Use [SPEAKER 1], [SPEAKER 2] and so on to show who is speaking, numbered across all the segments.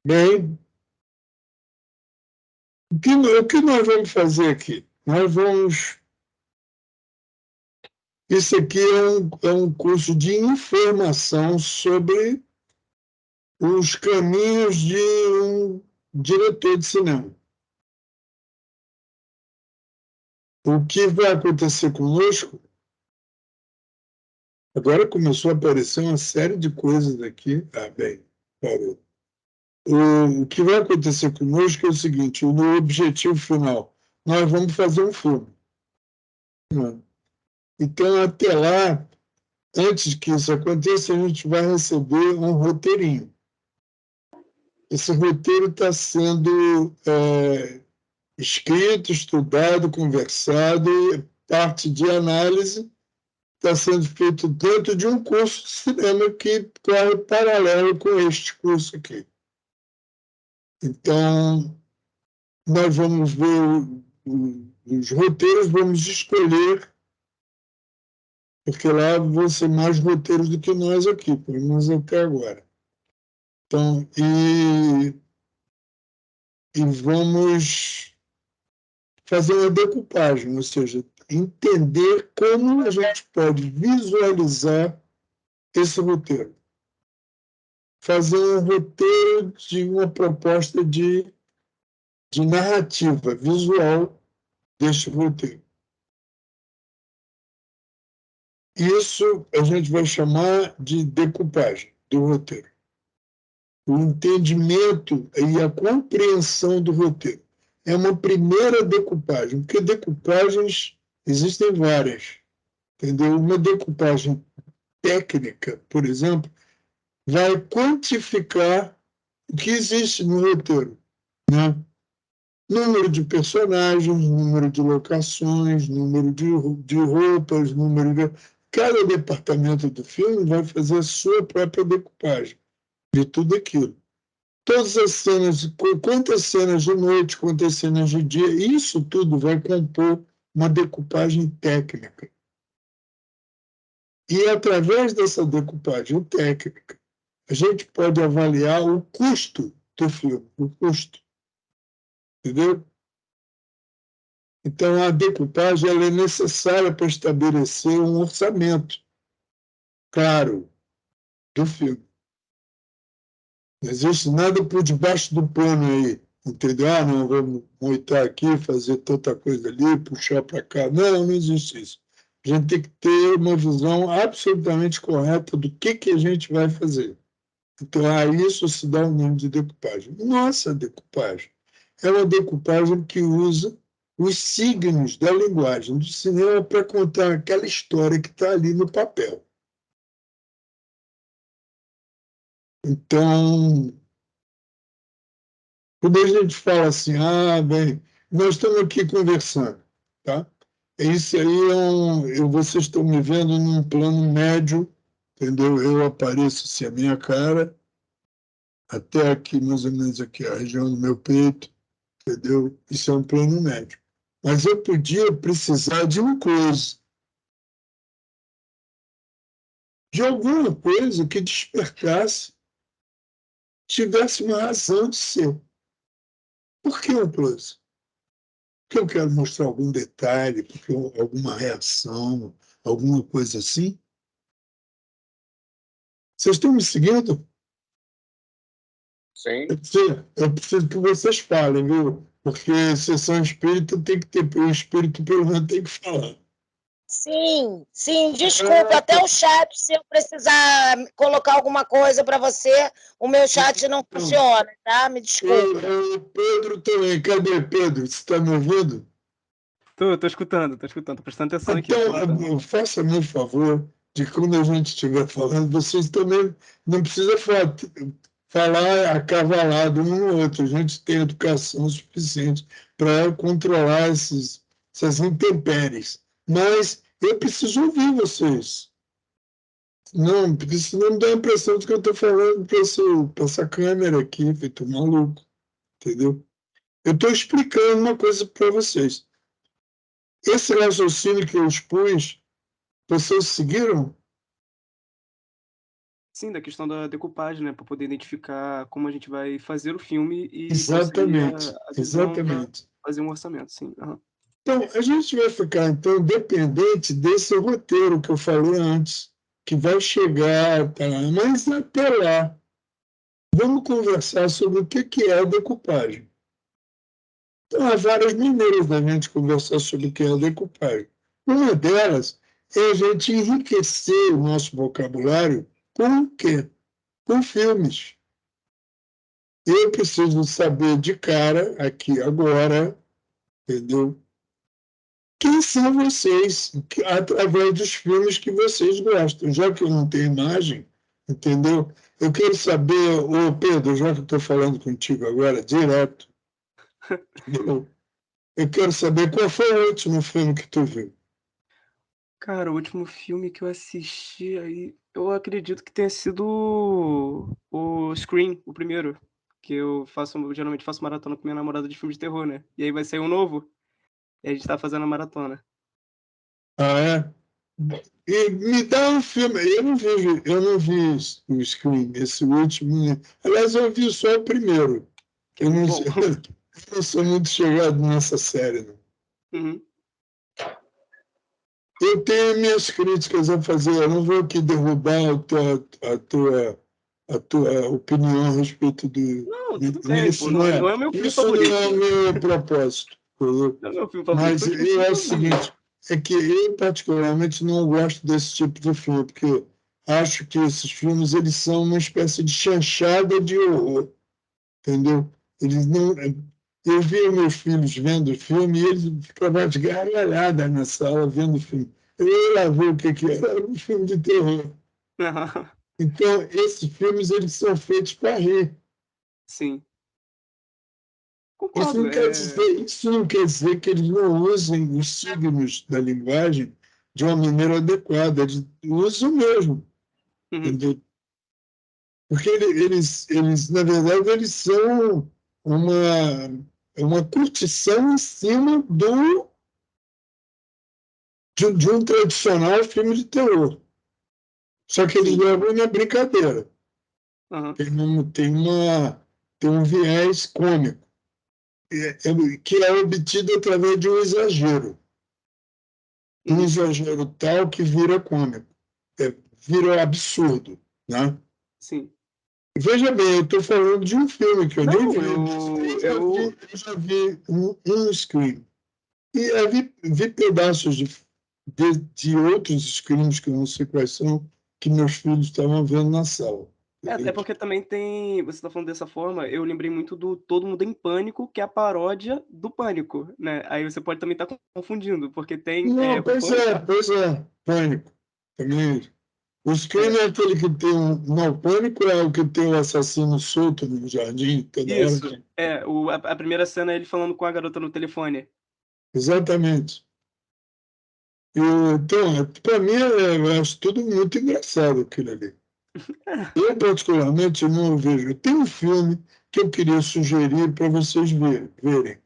[SPEAKER 1] Bem, o que nós vamos fazer aqui? Nós vamos. Isso aqui é um curso de informação sobre os caminhos de um diretor de cinema. O que vai acontecer conosco? Agora começou a aparecer uma série de coisas aqui. Ah, bem, parou. O que vai acontecer conosco é o seguinte: o objetivo final, nós vamos fazer um filme. Então, até lá, antes que isso aconteça, a gente vai receber um roteirinho. Esse roteiro está sendo escrito, estudado, conversado, e parte de análise está sendo feito dentro de um curso de cinema que corre paralelo com este curso aqui. Então, nós vamos ver os roteiros, vamos escolher, porque lá vão ser mais roteiros do que nós aqui, pelo menos até agora. Então, e vamos fazer uma decupagem, ou seja, entender como a gente pode visualizar esse roteiro. Fazer um roteiro de uma proposta de narrativa visual deste roteiro. Isso a gente vai chamar de decupagem do roteiro. O entendimento e a compreensão do roteiro. É uma primeira decupagem, porque decupagens existem várias. Entendeu? Uma decupagem técnica, por exemplo, vai quantificar o que existe no roteiro, né? Número de personagens, número de locações, número de roupas, número de... Cada departamento do filme vai fazer a sua própria decupagem de tudo aquilo. Todas as cenas, quantas cenas de noite, quantas cenas de dia, isso tudo vai compor uma decupagem técnica. E, através dessa decupagem técnica, a gente pode avaliar o custo do filme, o custo. Entendeu? Então, a decupagem ela é necessária para estabelecer um orçamento claro do filme. Não existe nada por debaixo do pano aí, entendeu? Ah, não, vamos montar aqui, fazer tanta coisa ali, puxar para cá. Não, não existe isso. A gente tem que ter uma visão absolutamente correta do que a gente vai fazer. Então, a isso se dá o nome de decupagem. Nossa decupagem é uma decupagem que usa os signos da linguagem do cinema para contar aquela história que está ali no papel. Então, quando a gente fala assim, ah, bem, nós estamos aqui conversando, tá? Isso aí vocês estão me vendo num plano médio, entendeu? Eu apareço assim, a minha cara, até aqui, mais ou menos aqui, a região do meu peito, entendeu? Isso é um plano médio. Mas eu podia precisar de uma coisa, de alguma coisa que despertasse, tivesse uma razão de ser. Por que um close? Porque eu quero mostrar algum detalhe, porque alguma reação, alguma coisa assim. Vocês estão me seguindo?
[SPEAKER 2] Sim.
[SPEAKER 1] Eu preciso que vocês falem, viu? Porque sessão espírita tem que ter, o espírito pelo menos tem que falar.
[SPEAKER 3] Sim, sim, desculpa, até o chat, se eu precisar colocar alguma coisa para você, o meu chat não funciona, tá? Me desculpa.
[SPEAKER 1] Pedro também, cadê Pedro? Você está me ouvindo?
[SPEAKER 4] Tô escutando, tô prestando atenção aqui.
[SPEAKER 1] Então, faça-me um favor de quando a gente estiver falando, vocês também não precisam falar acavalado um no outro. A gente tem educação suficiente para controlar essas intempéries. Mas eu preciso ouvir vocês. Não, porque senão me dá a impressão de que eu estou falando para essa câmera aqui, feito maluco. Entendeu? Eu estou explicando uma coisa para vocês. Esse raciocínio que eu expus, vocês seguiram?
[SPEAKER 4] Sim, da questão da decupagem, né, para poder identificar como a gente vai fazer o filme e conseguir
[SPEAKER 1] Exatamente,
[SPEAKER 4] a visão para
[SPEAKER 1] exatamente.
[SPEAKER 4] fazer um orçamento, sim. Aham.
[SPEAKER 1] Então, a gente vai ficar, então, dependente desse roteiro que eu falei antes, que vai chegar, tá? Mas até lá, vamos conversar sobre o que é a decupagem. Então, há várias maneiras da gente conversar sobre o que é a decupagem. Uma delas é a gente enriquecer o nosso vocabulário com o quê? Com filmes. Eu preciso saber de cara, aqui agora, entendeu? Quem são vocês, através dos filmes que vocês gostam. Já que eu não tenho imagem, entendeu? Eu quero saber, ô Pedro, já que eu estou falando contigo agora, direto, entendeu? Eu quero saber qual foi o último filme que tu viu.
[SPEAKER 4] Cara, o último filme que eu assisti aí, eu acredito que tenha sido o Scream, o primeiro, que eu geralmente faço maratona com minha namorada de filme de terror, né, e aí vai sair um novo, e a gente tá fazendo a maratona.
[SPEAKER 1] Ah, é? E me dá um filme. Eu não vi o Scream, esse último. Né? Aliás, eu vi só o primeiro.
[SPEAKER 4] Que é
[SPEAKER 1] Eu
[SPEAKER 4] muito
[SPEAKER 1] não,
[SPEAKER 4] bom.
[SPEAKER 1] eu não sou muito chegado nessa série, não.
[SPEAKER 4] Uhum.
[SPEAKER 1] Eu tenho minhas críticas a fazer, eu não vou aqui derrubar a tua opinião a respeito do.
[SPEAKER 4] Não, tudo bem, pô, não é o meu filme
[SPEAKER 1] Isso não é o
[SPEAKER 4] favorito,
[SPEAKER 1] meu propósito. Entendeu?
[SPEAKER 4] não é o meu filme favorito,
[SPEAKER 1] Mas
[SPEAKER 4] foi o filme que
[SPEAKER 1] eu
[SPEAKER 4] mais
[SPEAKER 1] acho o
[SPEAKER 4] eu vi.
[SPEAKER 1] seguinte, é que eu particularmente não gosto desse tipo de filme, porque acho que esses filmes eles são uma espécie de chanchada de horror, entendeu? Eles não. Eu via meus filhos vendo o filme e eles ficavam de gargalhada na sala vendo o filme. Eu ia lá ver o que era, era um filme de terror. Então, esses filmes eles são feitos para rir.
[SPEAKER 4] Sim,
[SPEAKER 1] Isso
[SPEAKER 4] concordo,
[SPEAKER 1] não quer dizer, isso não quer dizer que eles não usem os signos da linguagem de uma maneira adequada. Eles usam mesmo,
[SPEAKER 4] uhum,
[SPEAKER 1] entendeu? Porque eles, na verdade, eles são uma curtição em cima de um tradicional filme de terror. Só que eles
[SPEAKER 4] sim,
[SPEAKER 1] levam na brincadeira.
[SPEAKER 4] aham,
[SPEAKER 1] Tem um viés cômico, que é obtido através de um exagero. Um
[SPEAKER 4] uhum,
[SPEAKER 1] exagero tal que vira cômico, vira absurdo, né?
[SPEAKER 4] sim.
[SPEAKER 1] Veja bem, eu estou falando de um filme que eu nem
[SPEAKER 4] Não,
[SPEAKER 1] vi.
[SPEAKER 4] eu
[SPEAKER 1] Eu já vi um Scream. E eu vi pedaços de outros Screams, que eu não sei quais são, que meus filhos estavam vendo na sala.
[SPEAKER 4] é
[SPEAKER 1] Entendeu?
[SPEAKER 4] porque também tem você tá falando dessa forma, eu lembrei muito do Todo Mundo em Pânico, que é a paródia do Pânico, né, aí você pode também estar confundindo, porque tem,
[SPEAKER 1] Não,
[SPEAKER 4] o Pânico
[SPEAKER 1] pois é, Pânico. Também. O Scream
[SPEAKER 4] é,
[SPEAKER 1] é aquele que tem um. Não, o Pânico é o que tem o assassino solto no jardim toda hora.
[SPEAKER 4] isso, a primeira cena é ele falando com a garota no telefone.
[SPEAKER 1] Exatamente. Então, para mim, eu acho tudo muito engraçado aquilo ali. Eu, particularmente, não vejo. Tem um filme que eu queria sugerir para vocês verem,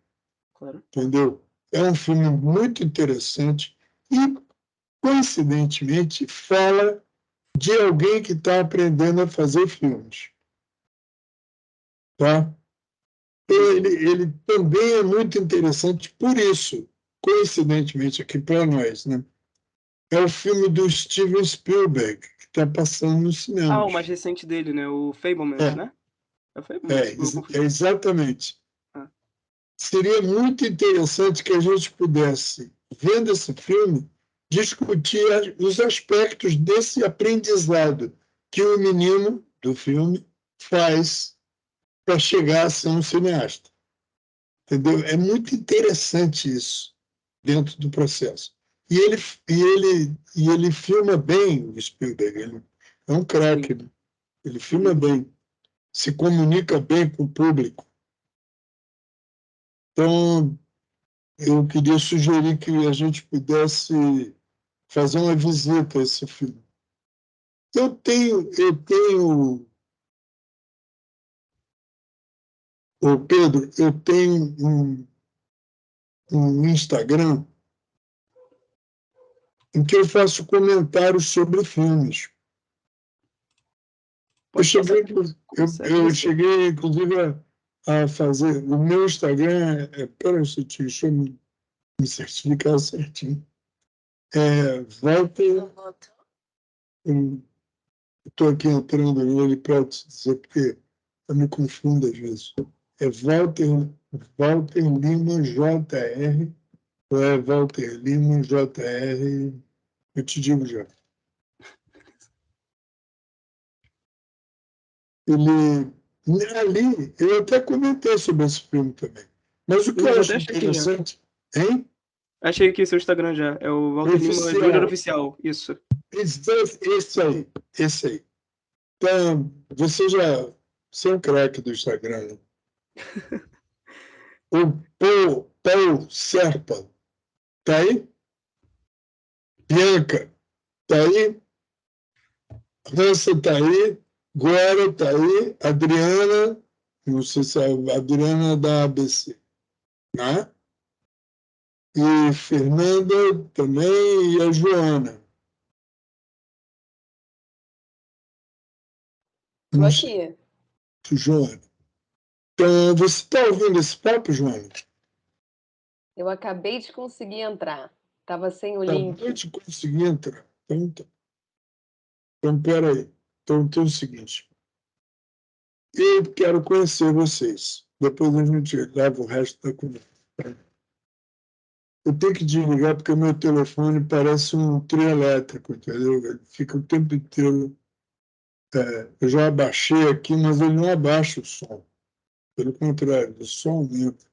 [SPEAKER 4] Claro.
[SPEAKER 1] entendeu? É um filme muito interessante e, coincidentemente, fala de alguém que está aprendendo a fazer filmes, tá?
[SPEAKER 4] Uhum.
[SPEAKER 1] Ele também é muito interessante por isso, coincidentemente aqui para nós, né? É o filme do Steven Spielberg, que está passando nos
[SPEAKER 4] Ah, o mais
[SPEAKER 1] cinemas.
[SPEAKER 4] recente dele, né, o Fabelmans,
[SPEAKER 1] É,
[SPEAKER 4] né? É o Fabelmans, eu confundi.
[SPEAKER 1] exatamente.
[SPEAKER 4] Ah,
[SPEAKER 1] Seria muito interessante que a gente pudesse, vendo esse filme, discutir os aspectos desse aprendizado que o menino do filme faz para chegar a ser um cineasta. Entendeu? É muito interessante isso dentro do processo. E ele filma bem, o Spielberg. Ele é um
[SPEAKER 4] sim.
[SPEAKER 1] craque. Né? Ele filma
[SPEAKER 4] Uhum.
[SPEAKER 1] bem, se comunica bem com o público. Então, eu queria sugerir que a gente pudesse fazer uma visita a esse filme. Ô Pedro, eu tenho um Instagram em que eu faço comentários sobre filmes. Eu cheguei,
[SPEAKER 4] consegue
[SPEAKER 1] eu
[SPEAKER 4] isso.
[SPEAKER 1] cheguei, inclusive, a fazer. O meu Instagram peraí, deixa eu me certificar certinho. Walter. Estou aqui entrando nele para te dizer, porque eu me confundo às vezes. É Walter Lima JR, ou é Walter Lima JR? Eu te digo já. Ali, eu até comentei sobre esse filme também. Mas o que eu acho interessante, hein?
[SPEAKER 4] Achei aqui seu Instagram já. É o Walter Lima Júnior Oficial. Isso.
[SPEAKER 1] Esse aí. Então, você é um craque do Instagram, né? O Paul Serpa, tá aí? Bianca, tá aí? Hansa tá aí? Glória tá aí? Adriana, não sei se é a Adriana da ABC, né? E Fernanda também, e a Joana.
[SPEAKER 2] Estou aqui.
[SPEAKER 1] Joana. Então, você está ouvindo esse papo, Joana?
[SPEAKER 2] Eu acabei de conseguir entrar. Estava sem o link.
[SPEAKER 1] Acabei de conseguir entrar. Então peraí. Então, tem o seguinte. Eu quero conhecer vocês. Depois a gente leva o resto da conversa. Eu tenho que desligar porque o meu telefone parece um trio elétrico, entendeu? Ele fica o tempo inteiro. Eu já abaixei aqui, mas ele não abaixa o som. Pelo contrário, o som aumenta.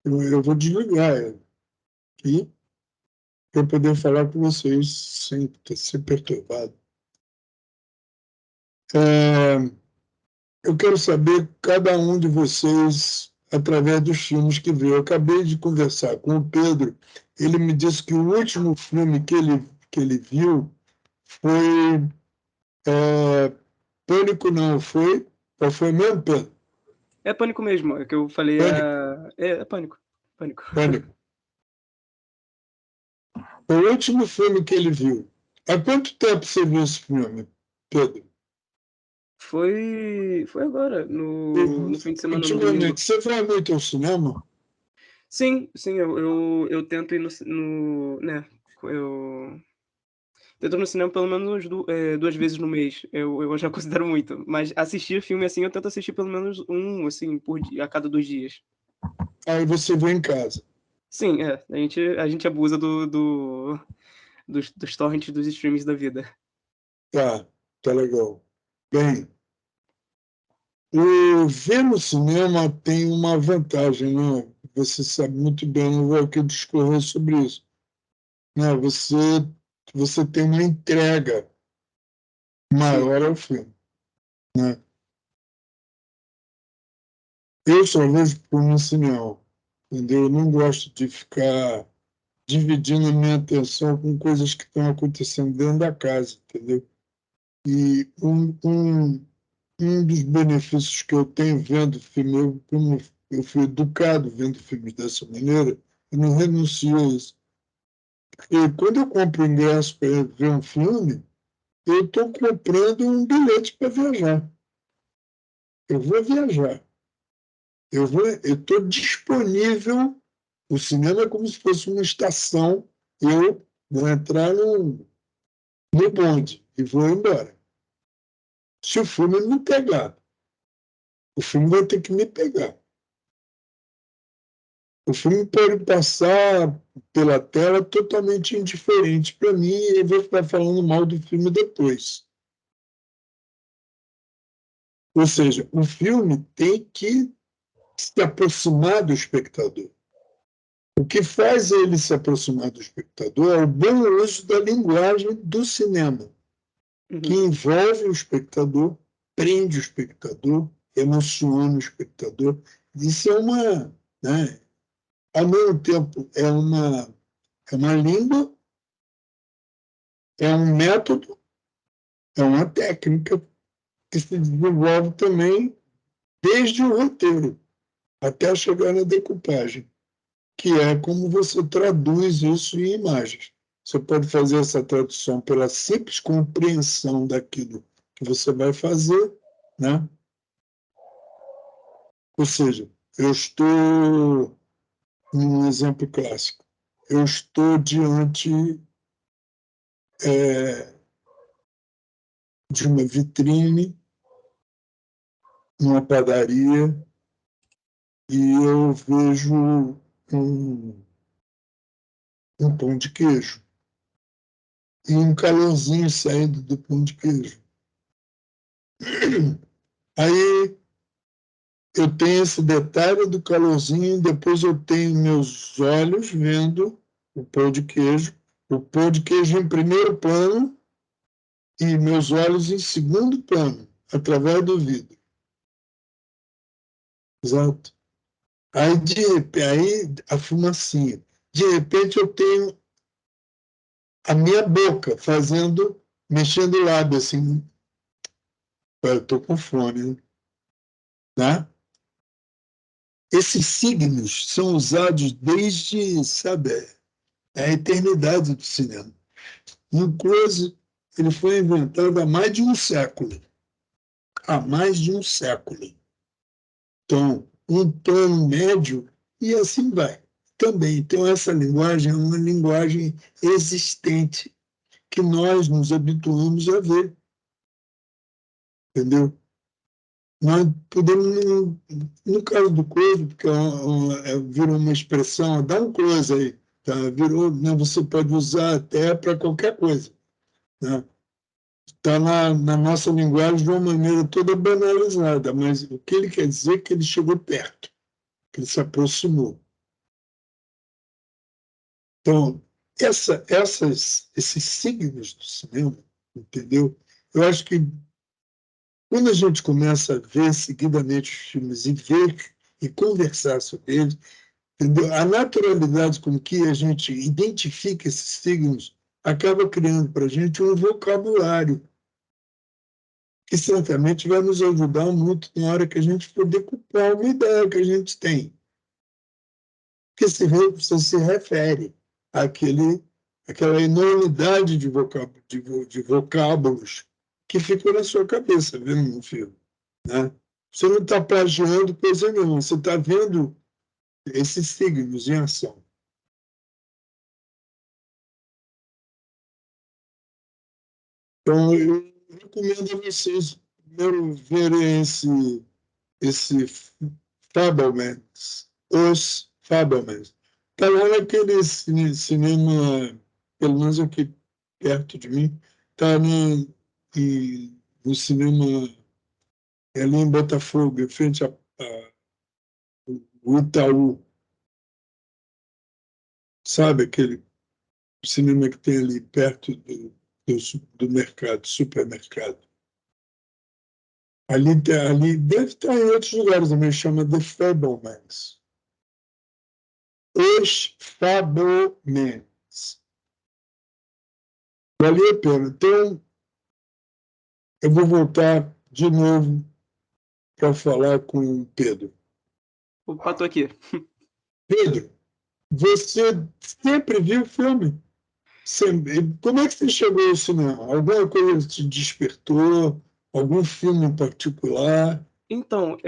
[SPEAKER 1] Eu vou desligar ele aqui para poder falar com vocês sem ser perturbado. Eu quero saber cada um de vocês através dos filmes que viu. Eu acabei de conversar com o Pedro. Ele me disse que o último filme que ele viu foi Pânico, não foi? Qual foi mesmo, Pedro?
[SPEAKER 4] É Pânico mesmo, é que eu falei. É Pânico.
[SPEAKER 1] Pânico. O último filme que ele viu. Há quanto tempo você viu esse filme, Pedro?
[SPEAKER 4] Foi agora, no fim de semana, no domingo.
[SPEAKER 1] Você vai muito ao cinema?
[SPEAKER 4] Sim, eu tento ir né, eu tento ir no cinema pelo menos 2 vezes no mês. Eu já considero muito, mas assistir filme assim, eu tento assistir pelo menos um, assim, por dia, a cada 2 dias.
[SPEAKER 1] Aí você vê em casa.
[SPEAKER 4] Sim, a gente abusa dos torrents, dos streams da vida.
[SPEAKER 1] Tá legal. Bem, ver no cinema tem uma vantagem, né? Você sabe muito bem, não vou aqui discorrer sobre isso. Né? Você tem uma entrega maior ao filme. Né? Eu só vejo por um cinema, entendeu? Eu não gosto de ficar dividindo a minha atenção com coisas que estão acontecendo dentro da casa, entendeu? E um dos benefícios que eu tenho vendo filme, como eu fui educado vendo filmes dessa maneira, eu não renuncio a isso. Porque quando eu compro o ingresso para ver um filme, eu estou comprando um bilhete para viajar. Eu vou viajar. Eu estou disponível. O cinema é como se fosse uma estação. Eu vou entrar no bonde e vou embora. Se o filme me pegar, o filme vai ter que me pegar. O filme pode passar pela tela totalmente indiferente para mim e eu vou ficar falando mal do filme depois. Ou seja, o filme tem que se aproximar do espectador. O que faz ele se aproximar do espectador é o bom uso da linguagem do cinema, que envolve o espectador, prende o espectador, emociona o espectador. Isso é né, ao mesmo tempo, é uma língua, é um método, é uma técnica que se desenvolve também desde o roteiro até chegar na decupagem, que é como você traduz isso em imagens. Você pode fazer essa tradução pela simples compreensão daquilo que que você vai fazer, né? Ou seja, eu estou, um exemplo clássico, eu estou diante de uma vitrine, numa padaria, e eu vejo um pão de queijo e um calorzinho saindo do pão de queijo. Aí eu tenho esse detalhe do calorzinho, depois eu tenho meus olhos vendo o pão de queijo em primeiro plano e meus olhos em segundo plano, através do vidro. Exato. Aí, aí a fumacinha. De repente, eu tenho a minha boca mexendo o lábio, assim. Eu estou com fome, né? Esses signos são usados desde, sabe, a eternidade do cinema. E o close, ele foi inventado há mais de um século. Há mais de um século. Então, um tom médio, e assim vai. Também, então, essa linguagem é uma linguagem existente que nós nos habituamos a ver. Entendeu? Nós podemos, no caso do close, porque virou uma expressão, dá um close aí, tá? Virou, né, você pode usar até para qualquer coisa. Né? Está na nossa linguagem de uma maneira toda banalizada, mas o que ele quer dizer é que ele chegou perto, que ele se aproximou. Então, esses signos do cinema, entendeu? Eu acho que quando a gente começa a ver seguidamente os filmes e ver e conversar sobre eles, entendeu? A naturalidade com que a gente identifica esses signos acaba criando para a gente um vocabulário que certamente vai nos ajudar muito na hora que a gente for decupar uma ideia que a gente tem. Porque você se refere àquela enormidade de vocábulos que ficou na sua cabeça vendo um filme. Né? Você não está plagiando coisa nenhuma, você está vendo esses signos em ação. Então, eu recomendo a vocês primeiro verem esse Fabelmans, os Fabelmans. Está lá naquele cinema, pelo menos aqui perto de mim, está no cinema ali em Botafogo, em frente ao Itaú. Sabe aquele cinema que tem ali perto do mercado, supermercado? Ali deve estar em outros lugares também, chama The Fabelmans. Os Fabelmans. Valeu a pena. Então, eu vou voltar de novo para falar com o Pedro.
[SPEAKER 4] Opa, tô aqui.
[SPEAKER 1] Pedro, você sempre viu o filme? Como é que você chegou ao cinema? Alguma coisa te despertou? Algum filme em particular?
[SPEAKER 4] Então,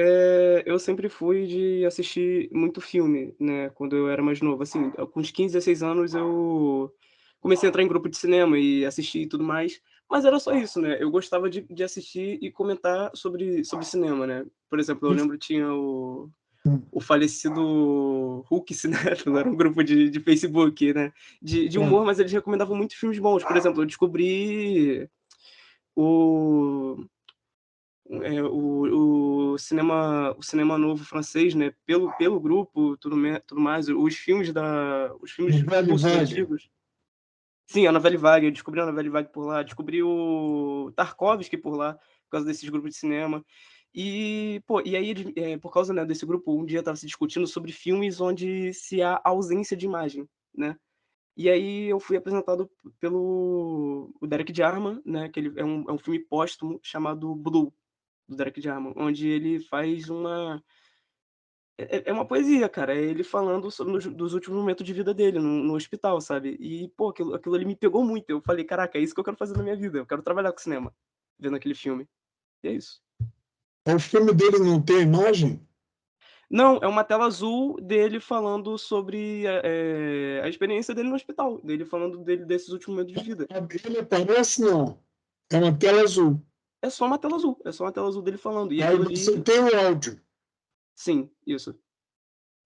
[SPEAKER 4] eu sempre fui de assistir muito filme, né, quando eu era mais novo, assim, com uns 15, 16 anos eu comecei a entrar em grupo de cinema e assistir e tudo mais, mas era só isso, né, eu gostava de assistir e comentar sobre cinema, né. Por exemplo, eu lembro tinha o falecido Hulk Cinéfilo, era um grupo de Facebook, né, de humor, mas eles recomendavam muitos filmes bons. Por exemplo, eu descobri o o cinema novo francês, né, pelo grupo, tudo mais, os filmes
[SPEAKER 1] Velho
[SPEAKER 4] russos
[SPEAKER 1] Vague.
[SPEAKER 4] antigos. Sim, a Nouvelle Vague, eu descobri a Nouvelle Vague por lá, descobri o Tarkovsky por lá, por causa desses grupos de cinema. E, pô, e aí eles, por causa, né, desse grupo, um dia estava se discutindo sobre filmes onde se há ausência de imagem, né. E aí eu fui apresentado pelo o Derek Jarman, né, que ele é um filme póstumo chamado Blue, do Derek Jarman, onde ele faz é uma poesia, cara, é ele falando sobre dos últimos momentos de vida dele no hospital, sabe. E, pô, aquilo ali me pegou muito, eu falei: "Caraca, é isso que eu quero fazer na minha vida, eu quero trabalhar com cinema". vendo aquele filme. E é isso.
[SPEAKER 1] O filme dele não tem imagem?
[SPEAKER 4] Não, é uma tela azul dele falando sobre a experiência dele no hospital, dele falando desses últimos momentos de vida.
[SPEAKER 1] Ele aparece, não. É uma tela azul.
[SPEAKER 4] É só uma tela azul dele falando. E
[SPEAKER 1] Aí
[SPEAKER 4] aquilo
[SPEAKER 1] você
[SPEAKER 4] ali,
[SPEAKER 1] tem o áudio.
[SPEAKER 4] sim, isso.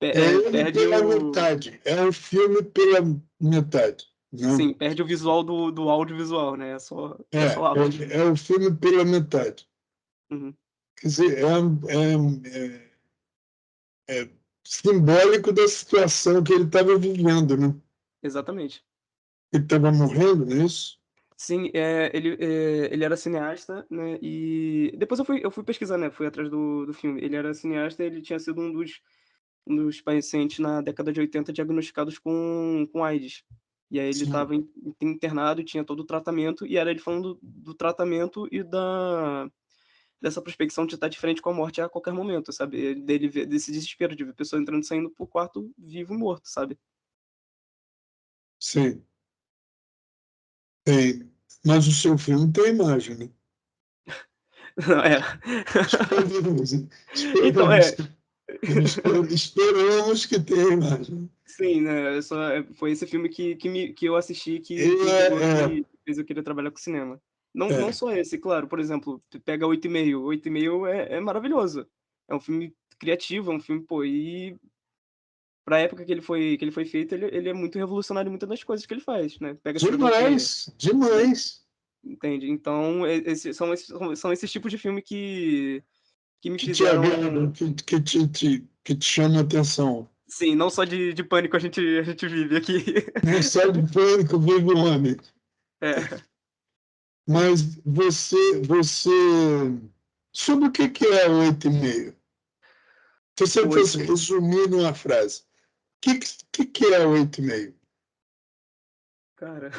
[SPEAKER 1] É ele
[SPEAKER 4] Perde
[SPEAKER 1] pela
[SPEAKER 4] o.
[SPEAKER 1] metade. É o filme pela metade. Não.
[SPEAKER 4] Sim, perde o visual do audiovisual, né? É só áudio.
[SPEAKER 1] É o filme pela metade.
[SPEAKER 4] Uhum.
[SPEAKER 1] Quer dizer, é simbólico da situação que ele estava vivendo, né?
[SPEAKER 4] Exatamente.
[SPEAKER 1] Ele estava morrendo, não é isso?
[SPEAKER 4] Sim, ele era cineasta, né? E depois eu fui pesquisar, né? Fui atrás do filme. Ele era cineasta, ele tinha sido um dos pacientes na década de 80 diagnosticados com AIDS. E aí ele
[SPEAKER 1] Sim.
[SPEAKER 4] estava internado e tinha todo o tratamento, e era ele falando do tratamento e dessa prospecção de estar de frente com a morte a qualquer momento, sabe? Dele ver desse desespero de ver pessoa entrando e saindo por quarto vivo e morto, sabe?
[SPEAKER 1] Sim, tem. Mas o seu filme tem imagem, né?
[SPEAKER 4] Não, é.
[SPEAKER 1] Esperamos,
[SPEAKER 4] Então,
[SPEAKER 1] esperamos que tenha imagem.
[SPEAKER 4] sim, né? Foi esse filme que eu assisti que me pegou,
[SPEAKER 1] É,
[SPEAKER 4] que fez eu querer trabalhar com cinema. Não
[SPEAKER 1] é.
[SPEAKER 4] só esse, claro, por exemplo, tu pega 8,5. 8,5 é maravilhoso. É um filme criativo, é um filme, pô, e pra época que ele foi feito, ele é muito revolucionário em muitas das coisas que ele faz, né? Pega Cidadão Kane,
[SPEAKER 1] Demais, demais.
[SPEAKER 4] entende? Então, são esses tipos de filme que me
[SPEAKER 1] Que te
[SPEAKER 4] fizeram.
[SPEAKER 1] agrada, que te chama a atenção.
[SPEAKER 4] Sim, não só de pânico a gente vive aqui.
[SPEAKER 1] Não só de pânico vive o homem.
[SPEAKER 4] É.
[SPEAKER 1] Mas você... Sobre o que é o 8,5? Se você fosse
[SPEAKER 4] Oito.
[SPEAKER 1] resumir numa frase, o que é o 8,5?
[SPEAKER 4] Cara,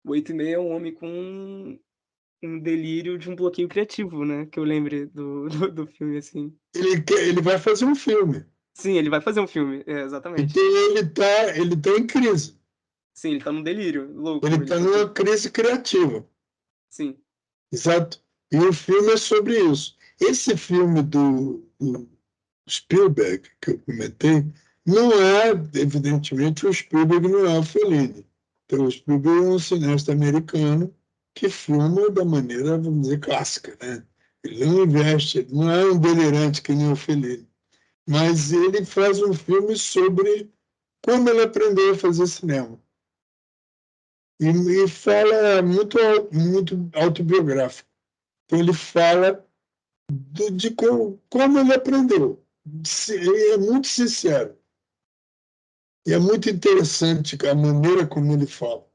[SPEAKER 4] o 8,5 é um homem com um delírio de um bloqueio criativo, né? Que eu lembre do filme, assim.
[SPEAKER 1] Ele vai fazer um filme.
[SPEAKER 4] Sim, ele vai fazer um filme,
[SPEAKER 1] Então
[SPEAKER 4] exatamente.
[SPEAKER 1] ele tá em crise.
[SPEAKER 4] Sim, ele tá num delírio
[SPEAKER 1] Ele
[SPEAKER 4] louco. Ele
[SPEAKER 1] está
[SPEAKER 4] tá.
[SPEAKER 1] numa crise criativa.
[SPEAKER 4] Sim,
[SPEAKER 1] Exato. E o filme é sobre isso. Esse filme do Spielberg, que eu comentei, não é, evidentemente, o Spielberg não é o Fellini. Então, o Spielberg é um cineasta americano que filma da maneira, vamos dizer, clássica, né? Ele não investe, ele não é um delirante que nem o Fellini. Mas ele faz um filme sobre como ele aprendeu a fazer cinema. E fala muito autobiográfico. Então, ele fala de como ele aprendeu. Ele é muito sincero. E é muito interessante a maneira como ele fala,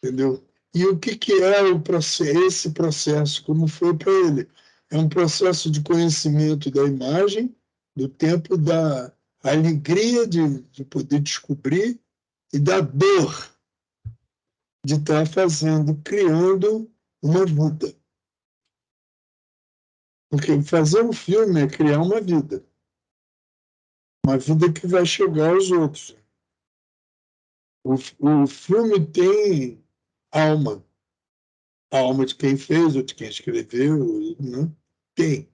[SPEAKER 1] entendeu? E o que é esse processo, como foi para ele? É um processo de conhecimento da imagem, do tempo, da alegria de poder descobrir e da dor de estar fazendo, criando uma vida. Porque fazer um filme é criar uma vida que vai chegar aos outros. O filme tem alma, a alma de quem fez ou de quem escreveu, né? Tem.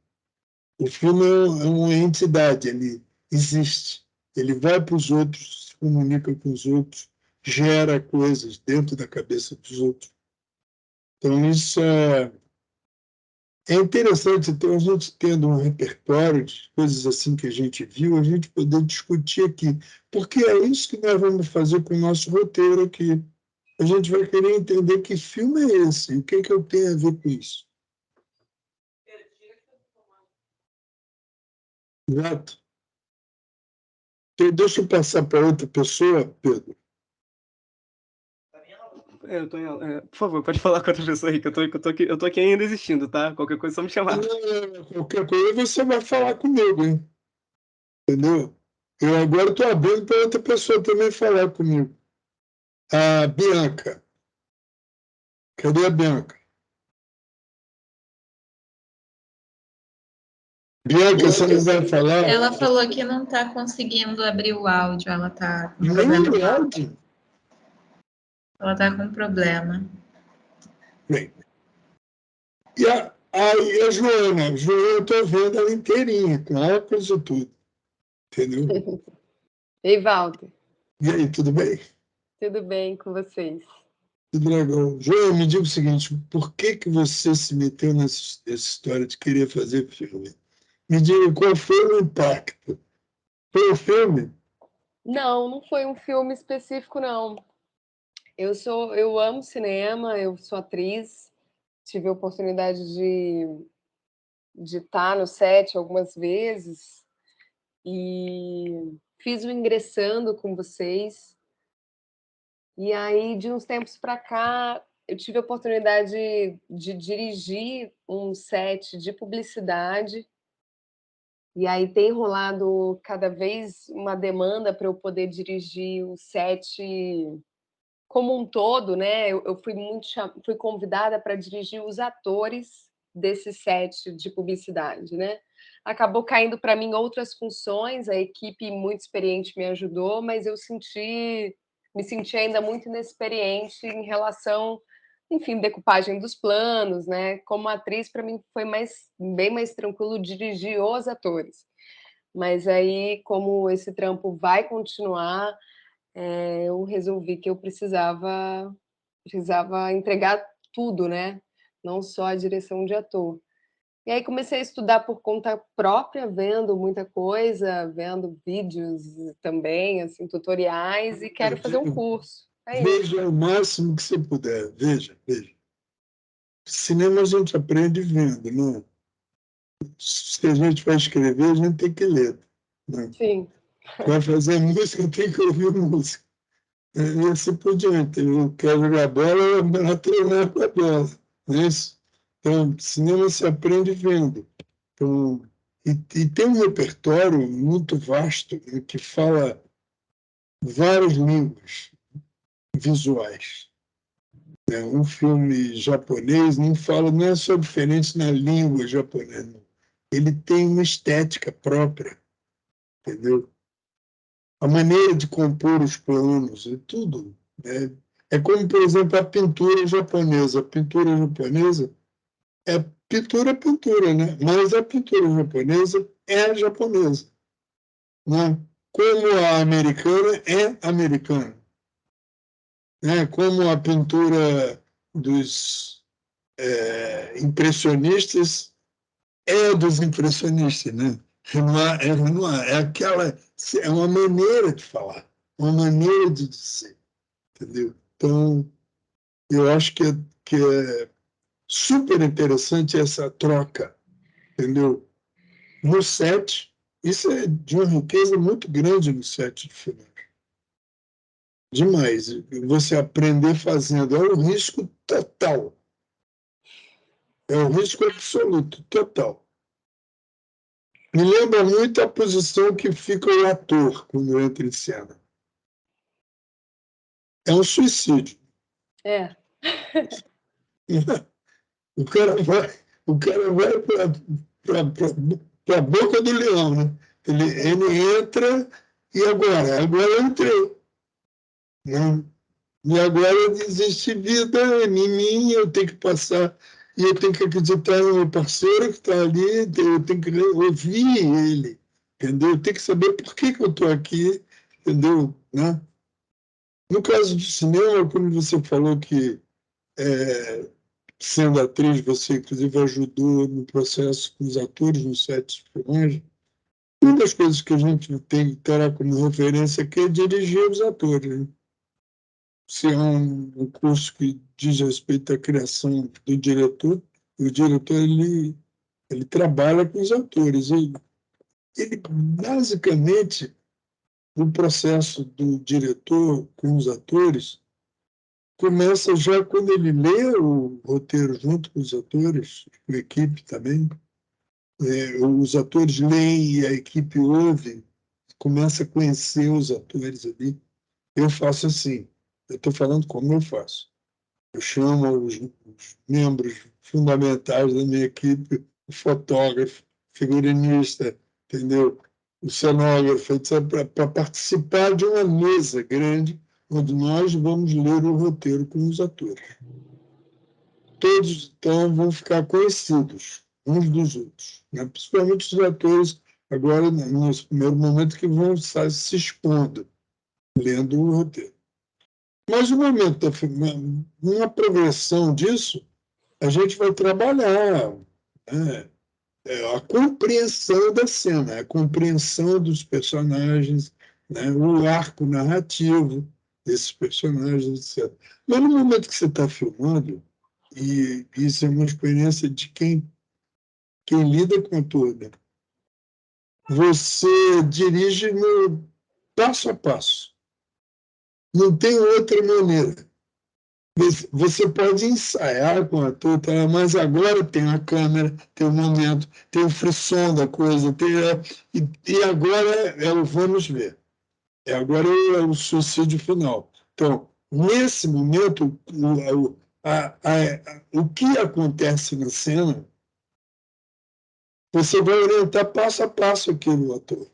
[SPEAKER 1] O filme é uma entidade, ele existe. Ele vai para os outros, se comunica com os outros, gera coisas dentro da cabeça dos outros. Então, isso é interessante, então, a gente tendo um repertório de coisas assim que a gente viu, a gente poder discutir aqui. Porque é isso que nós vamos fazer com o nosso roteiro aqui. A gente vai querer entender que filme é esse, o que eu tenho a ver com isso. Exato. Então, deixa eu passar para outra pessoa, Pedro.
[SPEAKER 4] por favor, pode falar com outra pessoa aí, que eu tô aqui ainda existindo, tá? Qualquer coisa é só me chamar.
[SPEAKER 1] Qualquer coisa você vai falar comigo, hein? Entendeu? Eu agora estou abrindo para outra pessoa também falar comigo. A Bianca. Cadê a Bianca? Bianca, você não vai falar?
[SPEAKER 5] Ela falou que não está conseguindo abrir o áudio, ela está com
[SPEAKER 1] Nem
[SPEAKER 5] problema.
[SPEAKER 1] o áudio?
[SPEAKER 5] Ela está com problema.
[SPEAKER 1] Bem, E a Joana, eu estou vendo ela inteirinha, com óculos e tudo. Entendeu?
[SPEAKER 2] Ei, Walter,
[SPEAKER 1] E aí, tudo bem?
[SPEAKER 2] tudo bem com vocês?
[SPEAKER 1] Tudo legal. Joana, me diga o seguinte, por que você se meteu nessa história de querer fazer filme? Me diga qual foi o impacto. Foi o filme?
[SPEAKER 2] Não, não foi um filme específico, não. Eu amo cinema, eu sou atriz, tive a oportunidade de estar no set algumas vezes e fiz o Ingressando com vocês. E aí, de uns tempos para cá, eu tive a oportunidade de dirigir um set de publicidade. E aí tem rolado cada vez uma demanda para eu poder dirigir o set como um todo, né? Eu fui convidada para dirigir os atores desse set de publicidade, né? Acabou caindo para mim outras funções, a equipe muito experiente me ajudou, mas me senti ainda muito inexperiente em relação, enfim, decupagem dos planos, né? Como atriz, para mim foi bem mais tranquilo dirigir os atores. Mas aí, como esse trampo vai continuar, eu resolvi que eu precisava entregar tudo, né? Não só a direção de ator. E aí comecei a estudar por conta própria, vendo muita coisa, vendo vídeos também, assim, tutoriais, e quero fazer um curso. É isso.
[SPEAKER 1] Veja o máximo que você puder. Veja, veja. Cinema a gente aprende vendo, não? Se a gente vai escrever, a gente tem que ler. Né?
[SPEAKER 2] Sim.
[SPEAKER 1] Vai fazer música, tem que ouvir música. E assim por diante. Eu quero jogar bola, para treinar com a bola. Não é isso? Então, cinema se aprende vendo. Então, e tem um repertório muito vasto, né, que fala várias línguas visuais. Né? Um filme japonês não é só diferente na língua japonesa. Ele tem uma estética própria, entendeu? A maneira de compor os planos, e tudo. Né? É como, por exemplo, a pintura japonesa. A pintura japonesa é pintura, né? Mas a pintura japonesa é japonesa. Né? Como a americana é americana. Né? Como a pintura dos impressionistas é dos impressionistas. Né? Renoir é Renoir. É uma maneira de falar, uma maneira de dizer. Entendeu? Então, eu acho que é super interessante essa troca, entendeu? No set, isso é de uma riqueza muito grande no set de filme. Demais. Você aprender fazendo. É um risco total. É um risco absoluto, total. Me lembra muito a posição que fica o ator quando entra em cena. É um suicídio.
[SPEAKER 2] É.
[SPEAKER 1] O cara vai para a boca do leão, né? Ele entra e agora? Agora eu entrei. Né? E agora existe vida em mim, eu tenho que passar, e eu tenho que acreditar no meu parceiro que está ali, eu tenho que ouvir ele, entendeu? Eu tenho que saber por que eu estou aqui, entendeu? Né? No caso do cinema, como você falou que, sendo atriz, você inclusive ajudou no processo com os atores no set de filmagem, uma das coisas que a gente terá como referência aqui é dirigir os atores, né? Se é um curso que diz respeito à criação do diretor, o diretor ele trabalha com os atores. Ele basicamente, o processo do diretor com os atores começa já quando ele lê o roteiro junto com os atores, com a equipe também. Os atores leem e a equipe ouve, começa a conhecer os atores ali. Eu faço assim, eu estou falando como eu faço. Eu chamo os membros fundamentais da minha equipe, o fotógrafo, figurinista, entendeu? O cenógrafo, etc., para participar de uma mesa grande, onde nós vamos ler o roteiro com os atores. todos então vão ficar conhecidos uns dos outros, né? Principalmente os atores, agora, nesse primeiro momento, que vão estar se expondo, lendo o roteiro. Mas no momento uma progressão disso, a gente vai trabalhar, né, a compreensão da cena, a compreensão dos personagens, né, o arco narrativo desses personagens, etc. Mas no momento que você está filmando, e isso é uma experiência de quem lida com tudo, você dirige no passo a passo. Não tem outra maneira. Você pode ensaiar com o ator, tá? Mas agora tem a câmera, tem o momento, tem o frisson da coisa, e agora é o vamos ver. Agora é o suicídio final. Então, nesse momento, o que acontece na cena, você vai orientar passo a passo aquele ator.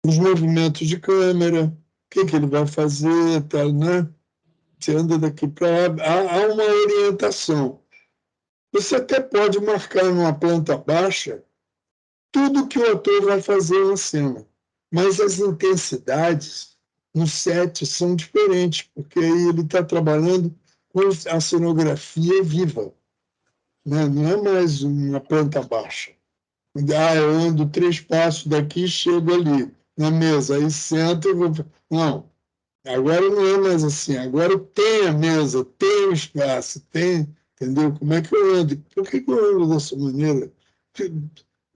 [SPEAKER 1] Os movimentos de câmera, o que ele vai fazer, tal, né? Você anda daqui para lá, há uma orientação. Você até pode marcar numa planta baixa tudo que o ator vai fazer na cena, mas as intensidades no set são diferentes, porque aí ele está trabalhando com a cenografia viva, né? Não é mais uma planta baixa. Eu ando 3 passos daqui e chego ali na mesa, aí sento e vou... Não, agora não é mais assim. Agora tem a mesa, tem o espaço, tem... Entendeu? Como é que eu ando? Por que eu ando dessa maneira?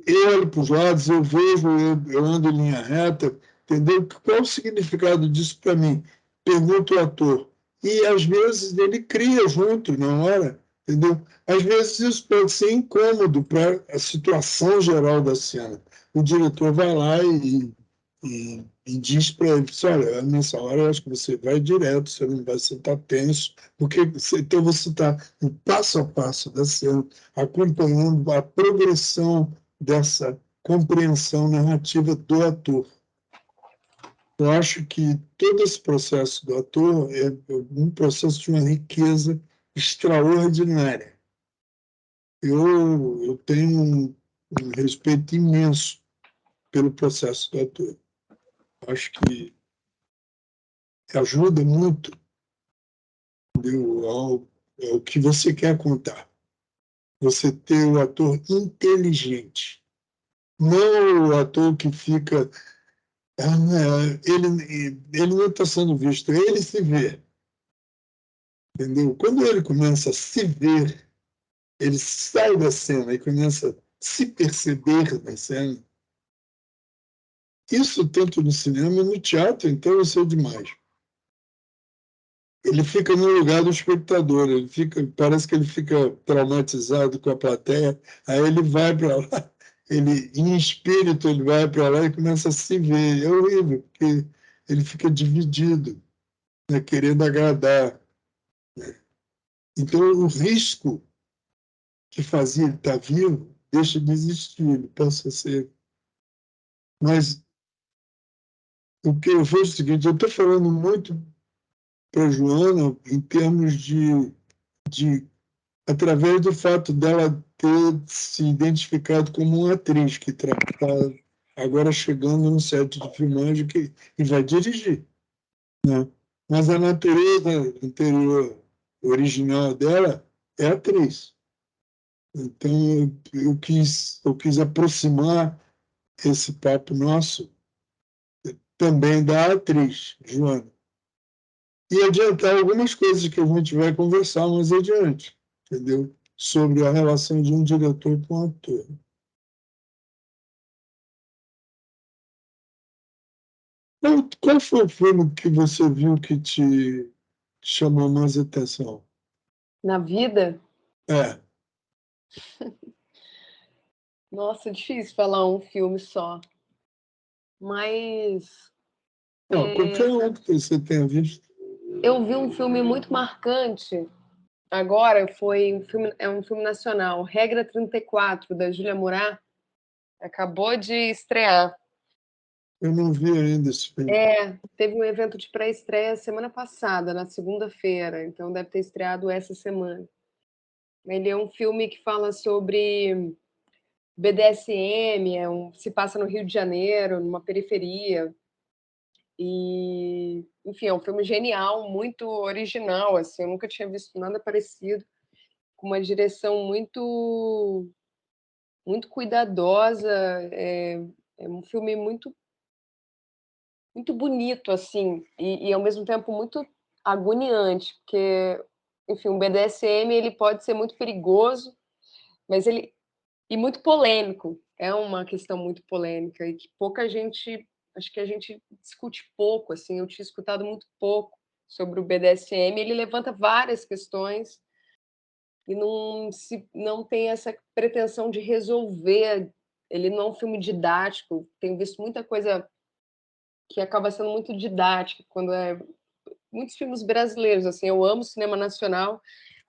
[SPEAKER 1] Eu olho para os lados, eu vejo, eu ando em linha reta, entendeu? Qual é o significado disso para mim? Pergunta o ator. E, às vezes, ele cria junto na hora, entendeu? Às vezes, isso pode ser incômodo para a situação geral da cena. O diretor vai lá e diz para ele, olha, nessa hora eu acho que você vai direto, você não vai estar tenso, porque então você está passo a passo da cena, acompanhando a progressão dessa compreensão narrativa do ator. Eu acho que todo esse processo do ator é um processo de uma riqueza extraordinária. Eu tenho um respeito imenso pelo processo do ator. Acho que ajuda muito, entendeu, ao que você quer contar. Você ter o ator inteligente, não o ator que fica... ele não está sendo visto, ele se vê. Entendeu? Quando ele começa a se ver, ele sai da cena e começa a se perceber na cena. Isso tanto no cinema e no teatro, então, isso é demais. Ele fica no lugar do espectador, parece que ele fica traumatizado com a plateia, aí ele vai para lá, em espírito, ele vai para lá e começa a se ver. É horrível, porque ele fica dividido, né, querendo agradar. Então, o risco que fazia ele estar vivo deixa de existir, ele passa a ser. Mas o que eu vejo é o seguinte: eu estou falando muito para a Joana em termos de através do fato dela ter se identificado como uma atriz que está agora chegando no set de filmagem e vai dirigir, né? Mas a natureza anterior, original dela, é atriz. Então, eu quis aproximar esse papo nosso também da atriz, Joana, e adiantar algumas coisas que a gente vai conversar mais adiante, entendeu? Sobre a relação de um diretor com um ator. Qual foi o filme que você viu que te chamou mais atenção?
[SPEAKER 2] Na vida?
[SPEAKER 1] É.
[SPEAKER 2] Nossa, difícil falar um filme só. Mas
[SPEAKER 1] Não, qualquer um que você tenha visto.
[SPEAKER 2] eu vi um filme muito marcante. Agora é um filme nacional, Regra 34, da Júlia Murat. Acabou de estrear.
[SPEAKER 1] Eu não vi ainda esse filme.
[SPEAKER 2] Teve um evento de pré-estreia semana passada, na segunda-feira, então deve ter estreado essa semana. Ele é um filme que fala sobre BDSM, se passa no Rio de Janeiro, numa periferia. E, enfim, é um filme genial, muito original, assim, eu nunca tinha visto nada parecido, com uma direção muito muito cuidadosa, é um filme muito muito bonito, assim, e ao mesmo tempo muito agoniante, porque, enfim, o BDSM ele pode ser muito perigoso, mas ele e muito polêmico. É uma questão muito polêmica e que pouca gente, acho que a gente discute pouco, assim, eu tinha escutado muito pouco sobre o BDSM, ele levanta várias questões e não tem essa pretensão de resolver. Ele não é um filme didático, tenho visto muita coisa que acaba sendo muito didática, quando muitos filmes brasileiros, assim, eu amo cinema nacional,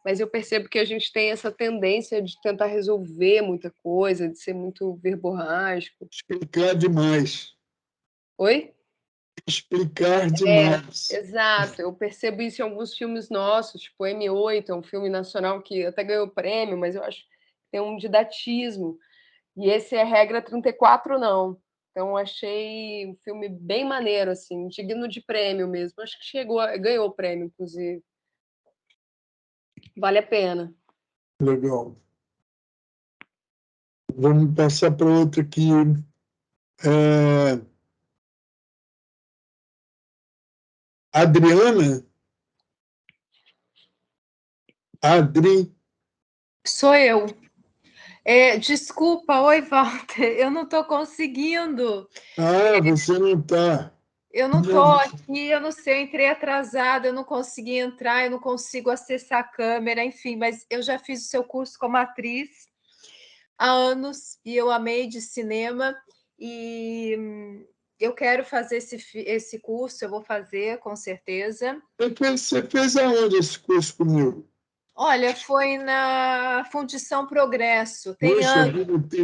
[SPEAKER 2] mas eu percebo que a gente tem essa tendência de tentar resolver muita coisa, de ser muito verborrágico.
[SPEAKER 1] Explicar demais.
[SPEAKER 2] Oi?
[SPEAKER 1] Explicar demais.
[SPEAKER 2] Exato, eu percebo isso em alguns filmes nossos, tipo M8, é um filme nacional que até ganhou prêmio, mas eu acho que tem um didatismo. E esse é Regra 34, não. Então, eu achei um filme bem maneiro, assim, digno de prêmio mesmo. Acho que ganhou o prêmio, inclusive. Vale a pena.
[SPEAKER 1] Legal. Vamos passar para outra aqui. Adriana? Adri?
[SPEAKER 6] Sou eu. Desculpa, oi, Walter, eu não estou conseguindo.
[SPEAKER 1] Você não está.
[SPEAKER 6] Eu não estou aqui, eu não sei, eu entrei atrasada, eu não consegui entrar, eu não consigo acessar a câmera, enfim, mas eu já fiz o seu curso como atriz há anos e eu amei de cinema e eu quero fazer esse curso, eu vou fazer, com certeza.
[SPEAKER 1] Você fez aonde esse curso comigo?
[SPEAKER 6] Olha, foi na Fundição Progresso,
[SPEAKER 1] Tem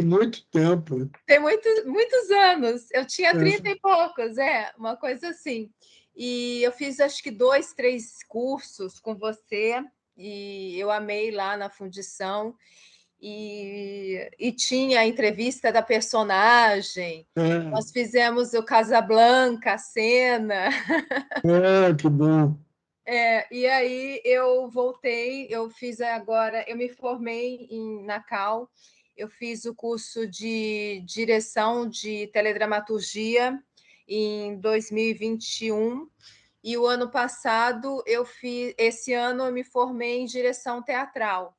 [SPEAKER 1] muito tempo.
[SPEAKER 6] Tem muitos anos. Eu tinha 30 e poucos, uma coisa assim. E eu fiz acho que 2, 3 cursos com você, e eu amei lá na fundição. E tinha a entrevista da personagem. Nós fizemos o Casablanca, a cena.
[SPEAKER 1] Que bom.
[SPEAKER 6] E aí eu voltei, eu fiz agora, eu me formei na Cal, eu fiz o curso de direção de teledramaturgia em 2021, e o ano passado esse ano eu me formei em direção teatral.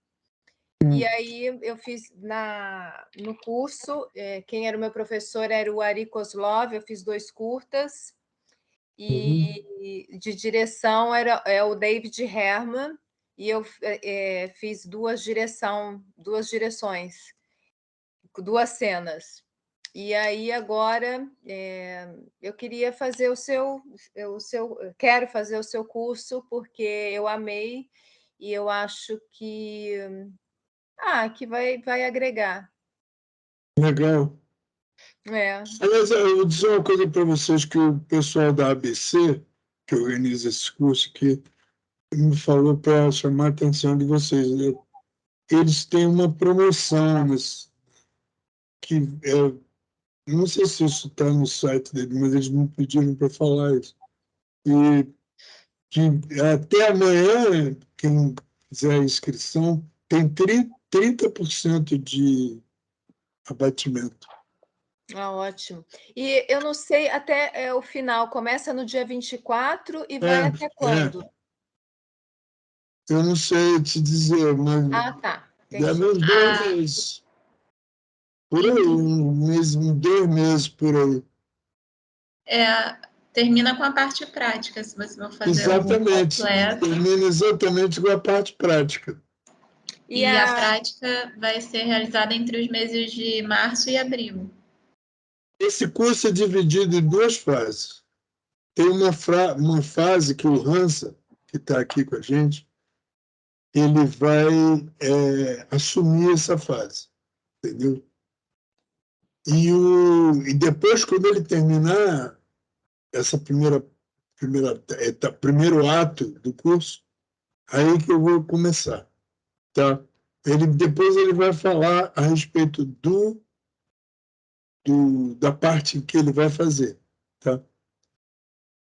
[SPEAKER 6] E aí eu fiz no curso, quem era o meu professor era o Ari Kozlov, eu fiz 2 curtas, e de direção é o David Herman, e eu fiz 2 direções, 2 cenas. E aí agora eu queria fazer quero fazer o seu curso, porque eu amei e eu acho que vai agregar.
[SPEAKER 1] Legal. Aliás, eu vou dizer uma coisa para vocês, que o pessoal da ABC, que organiza esse curso aqui, me falou para chamar a atenção de vocês. Eles têm uma promoção, mas que não sei se isso está no site dele, mas eles me pediram para falar isso. E que até amanhã, quem fizer a inscrição, tem 30% de abatimento.
[SPEAKER 6] Ótimo. E eu não sei, até o final, começa no dia 24 e vai até quando?
[SPEAKER 1] Eu não sei te dizer, mas
[SPEAKER 6] Tá.
[SPEAKER 1] deve uns 2 meses. Por aí, 2 meses por aí.
[SPEAKER 5] Termina com a parte prática, se você for fazer
[SPEAKER 1] Exatamente.
[SPEAKER 5] o completo.
[SPEAKER 1] Termina exatamente com a parte prática.
[SPEAKER 5] E a prática vai ser realizada entre os meses de março e abril.
[SPEAKER 1] Esse curso é dividido em 2 fases. Tem uma fase que o Hansa, que está aqui com a gente, ele vai assumir essa fase, entendeu? E depois, quando ele terminar essa primeiro ato do curso, aí que eu vou começar, tá? Depois ele vai falar a respeito da parte que ele vai fazer, tá?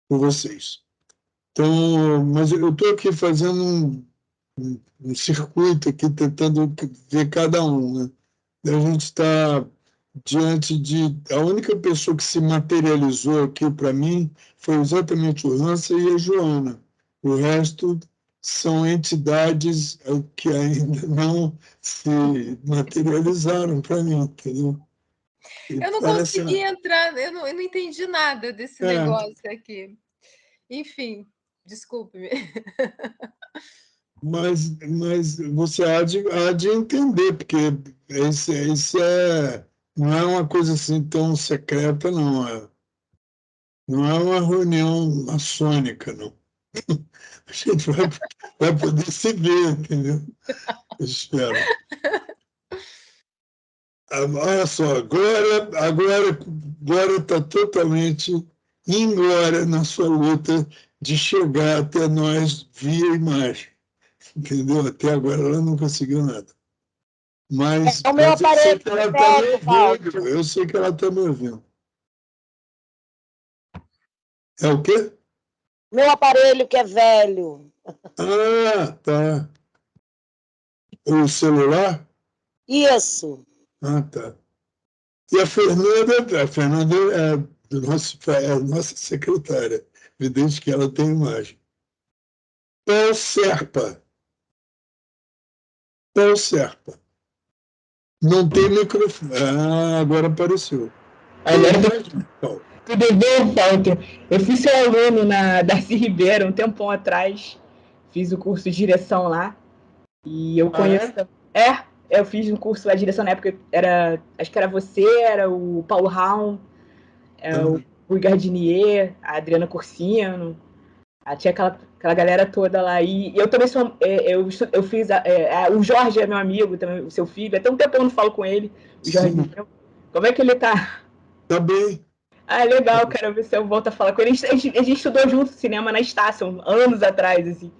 [SPEAKER 1] Com vocês. Então, mas eu estou aqui fazendo um circuito aqui, tentando ver cada um, né? A gente está diante de... A única pessoa que se materializou aqui para mim foi exatamente o Hansa e a Joana. O resto são entidades que ainda não se materializaram para mim, entendeu?
[SPEAKER 6] Eu não consegui entrar, eu não entendi nada desse negócio aqui. Enfim, desculpe-me.
[SPEAKER 1] Mas você há de entender, porque esse não é uma coisa assim tão secreta, não. Não é uma reunião maçônica, não. A gente vai poder se ver, entendeu? Eu espero. Olha só, agora está totalmente inglória na sua luta de chegar até nós via imagem. Entendeu? Até agora ela não conseguiu nada. Mas
[SPEAKER 3] o meu
[SPEAKER 1] eu sei
[SPEAKER 3] aparelho
[SPEAKER 1] que ela
[SPEAKER 3] é
[SPEAKER 1] está me
[SPEAKER 3] velho,
[SPEAKER 1] ouvindo. Eu sei que ela está me ouvindo. É o quê?
[SPEAKER 3] Meu aparelho que é velho.
[SPEAKER 1] Ah, tá. O celular?
[SPEAKER 3] Isso.
[SPEAKER 1] Ah, tá. E a Fernanda é a nossa secretária. Evidente que ela tem imagem. Paul Serpa. Paul Serpa. Não tem microfone. Ah, agora apareceu.
[SPEAKER 7] Tudo bem, Walter? Eu fui seu aluno na Darcy Ribeiro um tempão atrás. Fiz o curso de direção lá. E eu conheço. Eu fiz um curso lá de direção na época. Acho que era você, era o Paulo Raum, o Rui Gardinier, a Adriana Corsino. Tinha aquela galera toda lá. E eu também sou. Eu fiz. O Jorge é meu amigo, também, o seu filho. Até um tempo eu não falo com ele. O Jorge. Como é que ele tá?
[SPEAKER 1] Tá bem.
[SPEAKER 7] Ah, legal, quero ver se eu volto a falar com ele. A gente estudou junto cinema na Estácio, anos atrás, assim.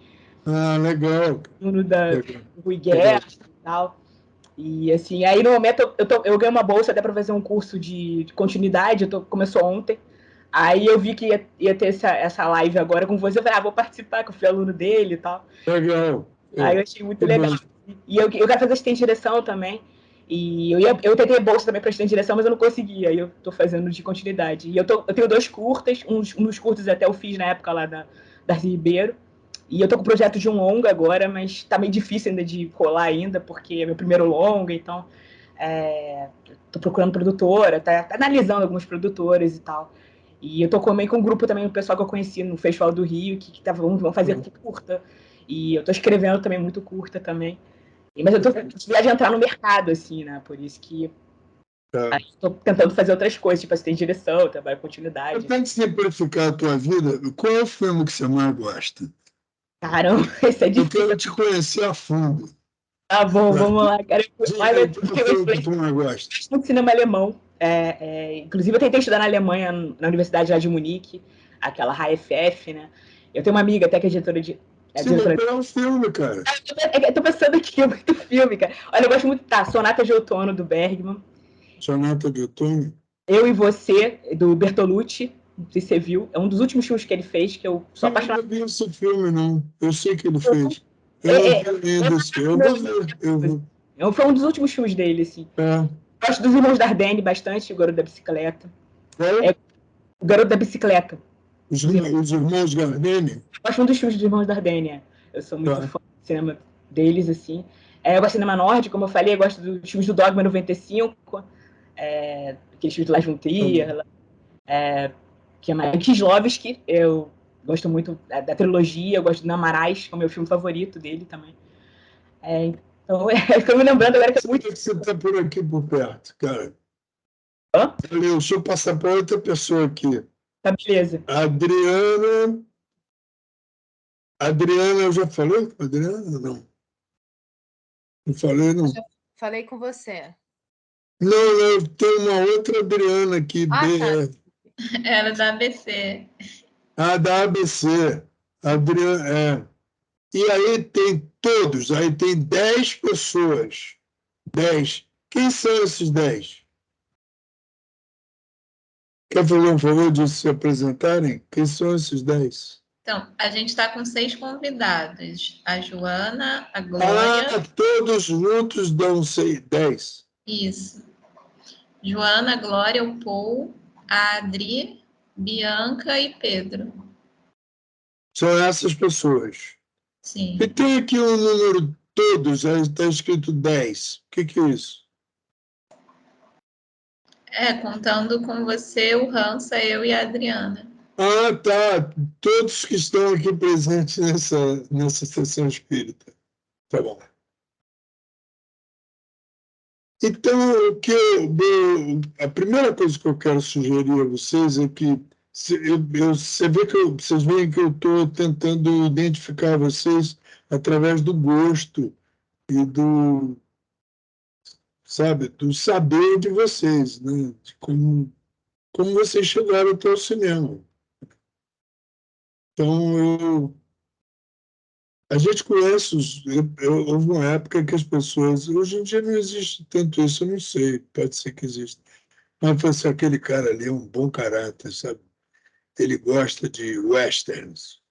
[SPEAKER 1] Ah, legal.
[SPEAKER 7] No da Rui Guerra e tal. E assim, aí no momento eu ganhei uma bolsa até para fazer um curso de continuidade, começou ontem. Aí eu vi que ia ter essa live agora com você. Eu falei, vou participar, que eu fui aluno dele e tal.
[SPEAKER 1] Legal.
[SPEAKER 7] Aí eu achei muito legal. E eu quero fazer assistente de direção também. E eu tentei bolsa também para assistente de direção, mas eu não consegui. Aí eu tô fazendo de continuidade. E eu tenho 2 curtas. Um dos curtas até eu fiz na época lá da Darcy Ribeiro. E eu tô com o projeto de um longa agora, mas tá meio difícil ainda de colar ainda, porque é meu primeiro longa, então tô procurando produtora, tá analisando alguns produtores e tal. E eu tô também com um grupo também, o pessoal que eu conheci no Festival do Rio, que vão fazer curta. E eu tô escrevendo também muito curta também. Mas eu tô de entrar no mercado, assim, né? Por isso que tô tentando fazer outras coisas, tipo assistente de direção, trabalho com continuidade.
[SPEAKER 1] Para simplificar a tua vida, qual é o filme que você mais gosta?
[SPEAKER 7] Caramba, esse é difícil.
[SPEAKER 1] Eu quero te conhecer a fundo.
[SPEAKER 7] Tá bom, vamos lá, cara.
[SPEAKER 1] Olha, que tu mais gosta?
[SPEAKER 7] Eu gosto muito de cinema alemão. Inclusive, eu tentei estudar na Alemanha, na Universidade lá de Munique, aquela HFF, né? Eu tenho uma amiga até que é diretora de...
[SPEAKER 1] Sim, é um filme, cara.
[SPEAKER 7] Eu tô pensando aqui, é muito filme, cara. Olha, eu gosto muito, Sonata de Outono, do Bergman.
[SPEAKER 1] Sonata de Outono.
[SPEAKER 7] Eu e Você, do Bertolucci, não sei se você viu. É um dos últimos filmes que ele fez, que eu sou apaixonada.
[SPEAKER 1] Eu não vi esse filme, não. Eu sei que ele fez. Eu não vi ainda esse filme. Eu vou ver.
[SPEAKER 7] Foi um dos últimos filmes dele, assim. Gosto dos Irmãos Dardenne bastante, o Garoto da Bicicleta. O Garoto da Bicicleta.
[SPEAKER 1] Os Irmãos Dardenne?
[SPEAKER 7] Gosto muito dos filmes dos Irmãos Dardenne. Eu sou muito fã do cinema deles, assim. Eu gosto de cinema nórdico, como eu falei, eu gosto dos filmes do Dogma 95, aqueles filmes do Lars von Trier, que é mais Kieslowski, eu gosto muito da trilogia, eu gosto do Namarais, que é o meu filme favorito dele também. Então, estou me lembrando agora que é muito...
[SPEAKER 1] Você está por aqui, por perto, cara.
[SPEAKER 7] Hã?
[SPEAKER 1] Valeu, deixa eu passar para outra pessoa aqui.
[SPEAKER 7] Tá, beleza.
[SPEAKER 1] Adriana, eu já falei com a Adriana? Não. Não falei, não.
[SPEAKER 6] Já falei com você.
[SPEAKER 1] Não, tem uma outra Adriana aqui,
[SPEAKER 6] Ah,
[SPEAKER 1] BR.
[SPEAKER 5] Ela é da ABC.
[SPEAKER 1] Ah, da ABC. Adriana, E aí tem todos, aí tem 10 pessoas. 10. Quem são esses 10? Quer fazer um favor de se apresentarem? Quem são esses 10?
[SPEAKER 5] Então, a gente está com 6 convidados. A Joana, a Glória.
[SPEAKER 1] Todos juntos dão 10.
[SPEAKER 5] Isso. Joana, Glória, o Paul, a Adri, Bianca e Pedro.
[SPEAKER 1] São essas pessoas.
[SPEAKER 5] Sim.
[SPEAKER 1] E tem aqui um número todos, aí está escrito 10. O que é isso?
[SPEAKER 5] Contando com você, o Hansa, eu e a Adriana.
[SPEAKER 1] Ah, tá. Todos que estão aqui presentes nessa sessão espírita. Tá bom. Então, a primeira coisa que eu quero sugerir a vocês é que vocês veem que eu estou tentando identificar vocês através do gosto e do saber de vocês, né? De como vocês chegaram até o cinema. Então, a gente conhece houve uma época que as pessoas... Hoje em dia não existe tanto isso, eu não sei, pode ser que exista. Mas assim, aquele cara ali é um bom caráter, sabe? Ele gosta de westerns.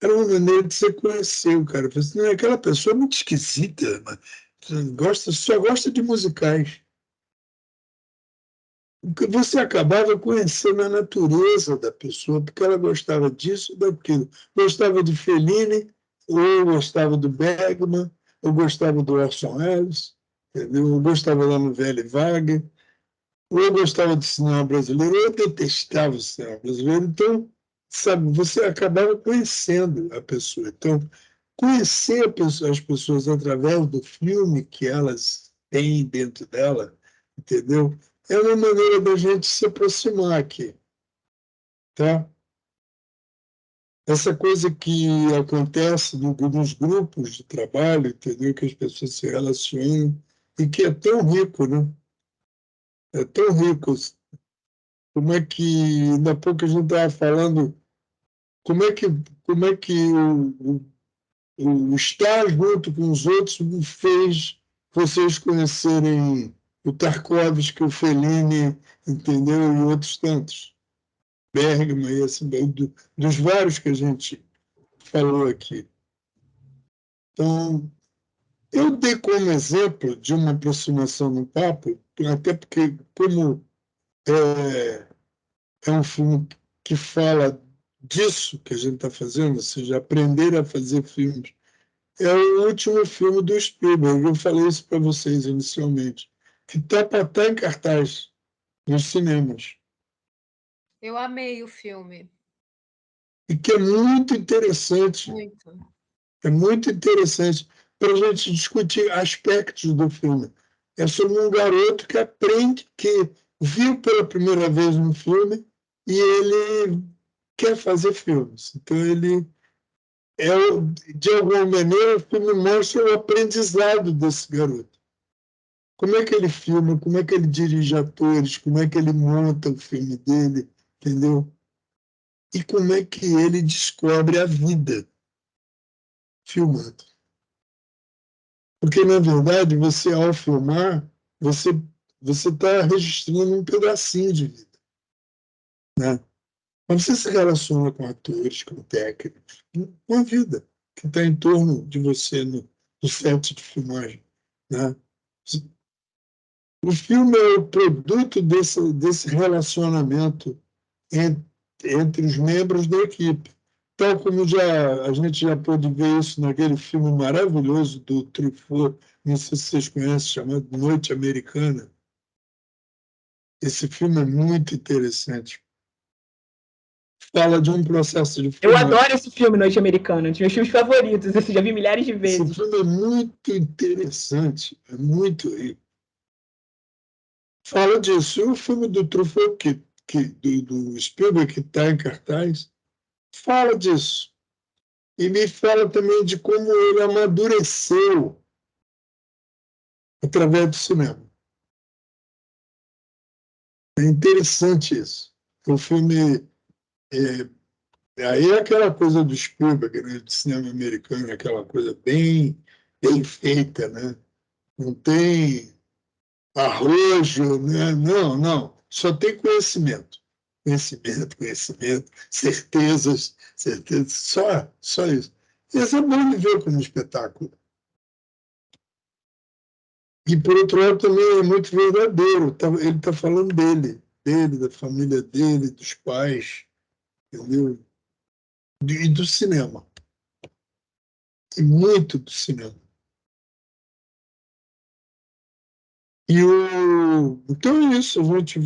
[SPEAKER 1] Era uma maneira de você conhecer o cara. Assim, não, aquela pessoa é muito esquisita, mas só gosta de musicais. Porque você acabava conhecendo a natureza da pessoa, porque ela gostava disso ou daquilo. Gostava de Fellini, ou gostava do Bergman, ou gostava do Orson Welles, entendeu? Ou gostava da novela Vague, ou eu gostava do cinema brasileiro, ou eu detestava o cinema brasileiro. Então, sabe, você acabava conhecendo a pessoa. Então, conhecer as pessoas através do filme que elas têm dentro dela, entendeu? É uma maneira da gente se aproximar aqui, tá? Essa coisa que acontece nos grupos de trabalho, entendeu? Que as pessoas se relacionam e que é tão rico, né? É tão rico. Como é que, ainda há pouco a gente estava falando, como é que o estar junto com os outros fez vocês conhecerem o Tarkovsky, o Fellini, entendeu? E outros tantos. Bergman e assim, dos vários que a gente falou aqui. Então, eu dei como exemplo de uma aproximação no papo, até porque, como é um filme que fala disso que a gente está fazendo, ou seja, aprender a fazer filmes. É o último filme do Spielberg, eu falei isso para vocês inicialmente, que está para estar em cartaz nos cinemas.
[SPEAKER 6] Eu amei o filme.
[SPEAKER 1] E que é muito interessante.
[SPEAKER 6] Muito.
[SPEAKER 1] É muito interessante para a gente discutir aspectos do filme. É sobre um garoto que aprende, que viu pela primeira vez um filme e ele quer fazer filmes. Então, de alguma maneira, o filme mostra o aprendizado desse garoto. Como é que ele filma, como é que ele dirige atores, como é que ele monta o filme dele, entendeu? E como é que ele descobre a vida filmando. Porque, na verdade, você, ao filmar, você está registrando um pedacinho de vida, né? Mas você se relaciona com atores, com técnicos, com a vida que está em torno de você no set de filmagem, né? O filme é o produto desse relacionamento entre os membros da equipe. Tal como a gente já pôde ver isso naquele filme maravilhoso do Truffaut, não sei se vocês conhecem, chamado Noite Americana. Esse filme é muito interessante. Fala de um processo de
[SPEAKER 7] Eu
[SPEAKER 1] filmagem.
[SPEAKER 7] adoro esse filme, Noite Americana, um dos meus filmes favoritos, esse já vi milhares de vezes.
[SPEAKER 1] Esse filme é muito interessante, é muito rico. Fala disso. E o filme do Truffaut, do Spielberg, que está em cartaz, fala disso. E me fala também de como ele amadureceu através do cinema. É interessante isso. O filme... aí é aquela coisa do Spielberg, né, do cinema americano, aquela coisa bem feita, né? Não tem arrojo, né? Não, não. Só tem conhecimento. Conhecimento, certezas, só isso. Isso é bom de ver como espetáculo. E, por outro lado, também é muito verdadeiro. Ele está falando dele, da família dele, dos pais, entendeu? E do cinema. E muito do cinema. Então é isso, a gente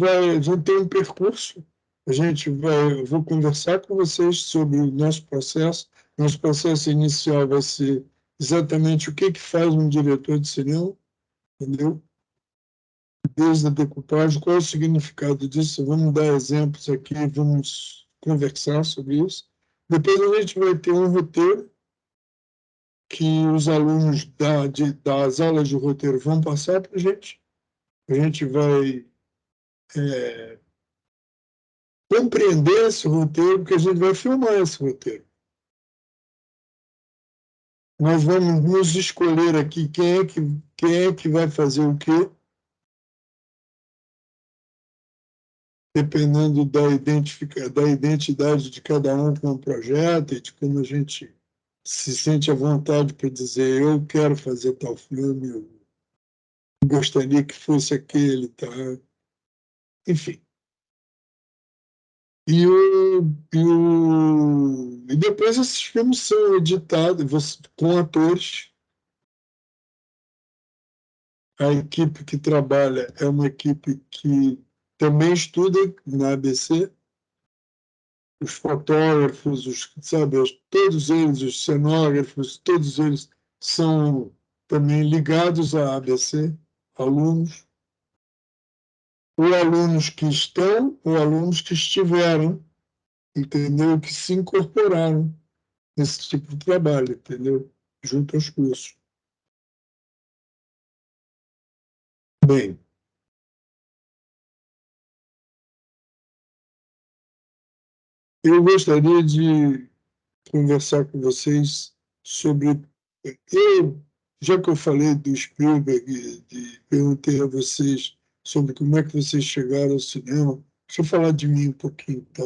[SPEAKER 1] tem um percurso, eu vou conversar com vocês sobre o nosso processo. Nosso processo inicial vai ser exatamente o que faz um diretor de cinema, entendeu? Desde a decupagem, qual é o significado disso? Vamos dar exemplos aqui, vamos conversar sobre isso. Depois a gente vai ter um roteiro que os alunos das aulas de roteiro vão passar para a gente. A gente vai compreender esse roteiro, porque a gente vai filmar esse roteiro. Nós vamos nos escolher aqui quem é que vai fazer o quê, dependendo da identidade de cada um com o projeto e de como a gente se sente à vontade para dizer eu quero fazer tal filme, eu gostaria que fosse aquele, tá? Enfim. E depois esses filmes são editados com atores. A equipe que trabalha é uma equipe que também estuda na ABC. Os fotógrafos, todos eles, os cenógrafos, todos eles são também ligados à ABC, alunos. Ou alunos que estão, ou alunos que estiveram, entendeu? Que se incorporaram nesse tipo de trabalho, entendeu? Junto aos cursos. Bem, eu gostaria de conversar com vocês sobre... Já que eu falei do Spielberg, perguntei a vocês sobre como é que vocês chegaram ao cinema, deixa eu falar de mim um pouquinho, tá?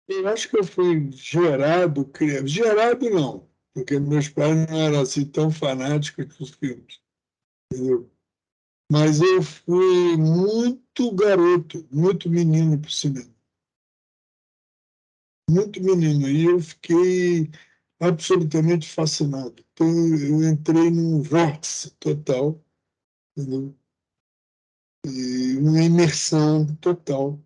[SPEAKER 1] Eu acho que eu fui gerado não, porque meus pais não eram assim tão fanáticos dos filmes, entendeu? Mas eu fui muito garoto, muito menino para o cinema. Muito menino. E eu fiquei absolutamente fascinado. Então, eu entrei num vórtice total, entendeu? E uma imersão total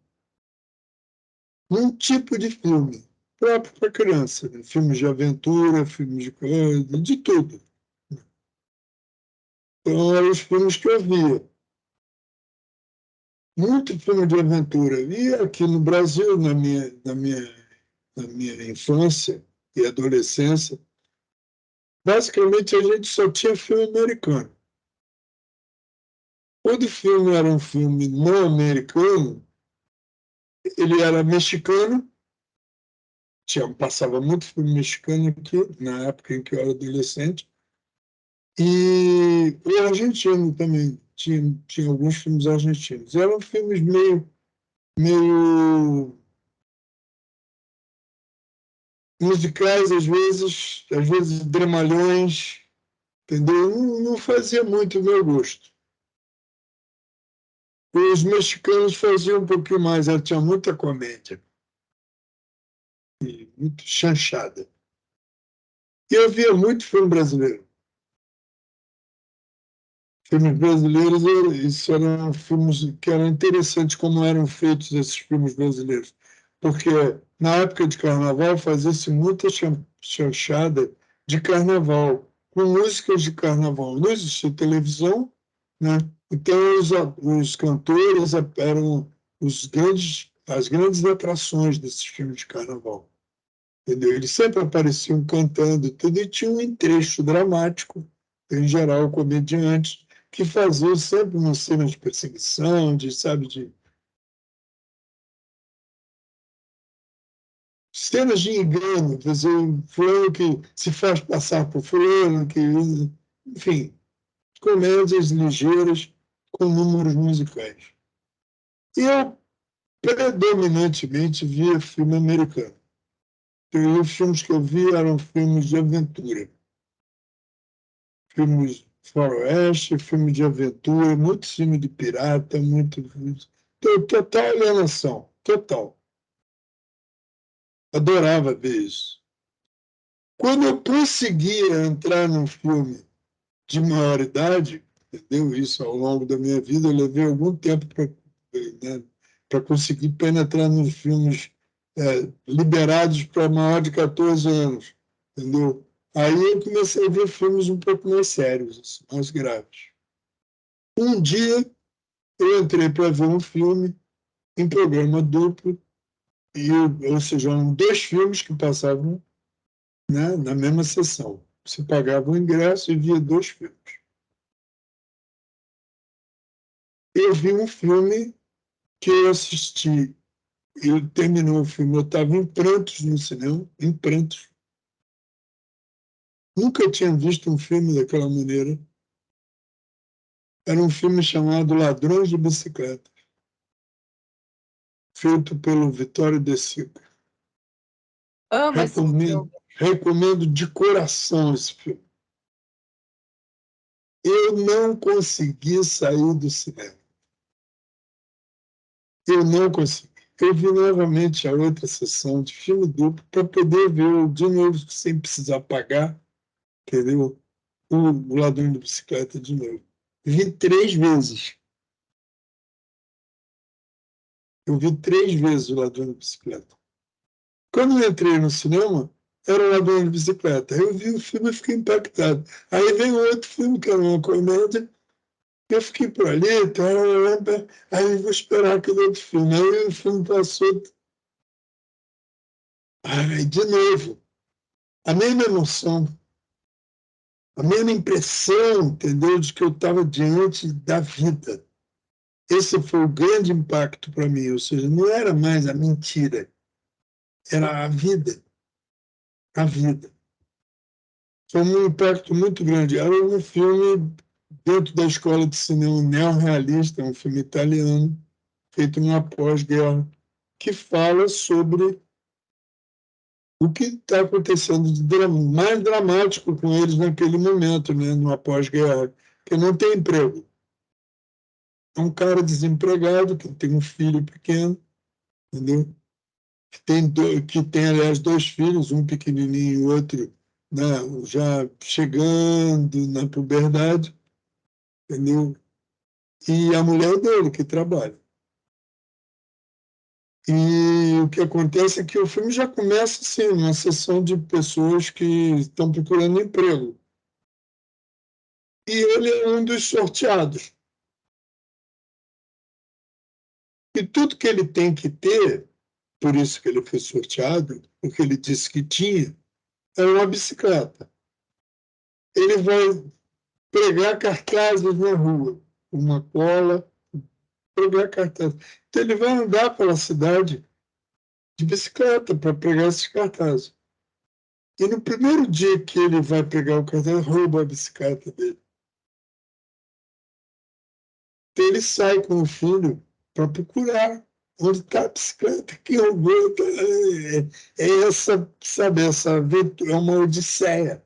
[SPEAKER 1] num tipo de filme próprio para criança, né? Filmes de aventura, filmes de coisa, de tudo. Então, eram os filmes que eu via. Muito filme de aventura. E aqui no Brasil, na minha infância e adolescência, basicamente a gente só tinha filme americano. Quando o filme era um filme não americano, ele era mexicano, passava muito filme mexicano aqui, na época em que eu era adolescente, e o argentino também, tinha alguns filmes argentinos. Eram filmes meio musicais, às vezes dramalhões, entendeu? Não fazia muito o meu gosto. Os mexicanos faziam um pouquinho mais, tinha muita comédia, e muito chanchada. E eu via muito filme brasileiro. Filmes brasileiros, isso eram filmes que eram interessantes como eram feitos esses filmes brasileiros. Porque na época de carnaval fazia-se muita chanchada de carnaval, com músicas de carnaval. Não existia televisão, né? Então os cantores eram as grandes atrações desses filmes de carnaval. entendeu? Eles sempre apareciam cantando tudo e tinha um trecho dramático, em geral, comediantes, que faziam sempre uma cena de perseguição, de, sabe, de cenas de engano, quer dizer, fulano que se faz passar por fulano, que, enfim, comédias ligeiras com números musicais. Eu predominantemente via filme americano. E os filmes que eu vi eram filmes de aventura. Filmes de faroeste, filme de aventura, muito filme de pirata, muito... Total alienação, total. Adorava ver isso. Quando eu conseguia entrar num filme de maior idade, entendeu? Isso ao longo da minha vida, eu levei algum tempo para, né, conseguir penetrar nos filmes liberados para maior de 14 anos, entendeu? Aí eu comecei a ver filmes um pouco mais sérios, assim, mais graves. Um dia eu entrei para ver um filme em programa duplo, ou seja, eram 2 filmes que passavam, né, na mesma sessão. Você pagava o ingresso e via 2 filmes. Eu vi um filme que eu assisti, eu terminou o filme, eu estava em prantos no cinema, em prantos. Nunca tinha visto um filme daquela maneira. Era um filme chamado Ladrões de Bicicleta, feito pelo Vittorio De Sica.
[SPEAKER 6] Amo esse filme.
[SPEAKER 1] Recomendo de coração esse filme. Eu não consegui sair do cinema. Eu não consegui. Eu vi novamente a outra sessão de filme duplo para poder ver de novo, sem precisar pagar, entendeu? O Ladrão de Bicicleta de novo. Vi 3 vezes. Eu vi 3 vezes o Ladrão de Bicicleta. Quando eu entrei no cinema, era o Ladrão de Bicicleta. Eu vi o filme e fiquei impactado. Aí veio outro filme, que era uma comédia, eu fiquei por ali, aí vou esperar aquele outro filme. Aí o filme passou. Aí, de novo, a mesma emoção, a mesma impressão, entendeu, de que eu estava diante da vida. Esse foi o grande impacto para mim, ou seja, não era mais a mentira, era a vida. A vida. Foi um impacto muito grande. Era um filme dentro da escola de cinema neorrealista, um filme italiano, feito numa pós-guerra, que fala sobre o que está acontecendo de mais dramático com eles naquele momento, né, numa pós-guerra, que não tem emprego. É um cara desempregado, que tem um filho pequeno, entendeu? Que tem, aliás, 2 filhos, um pequenininho e o outro, né, já chegando na puberdade, entendeu? E a mulher dele, que trabalha. E o que acontece é que o filme já começa assim, uma sessão de pessoas que estão procurando emprego. E ele é um dos sorteados. E tudo que ele tem que ter, por isso que ele foi sorteado, porque ele disse que tinha, é uma bicicleta. Ele vai pregar cartazes na rua, uma cola, pregar cartazes. Então ele vai andar pela cidade de bicicleta para pregar esses cartazes. E no primeiro dia que ele vai pegar o cartaz, rouba a bicicleta dele. Então ele sai com o filho para procurar onde está a bicicleta que roubou. Essa, sabe, essa aventura, é uma odisseia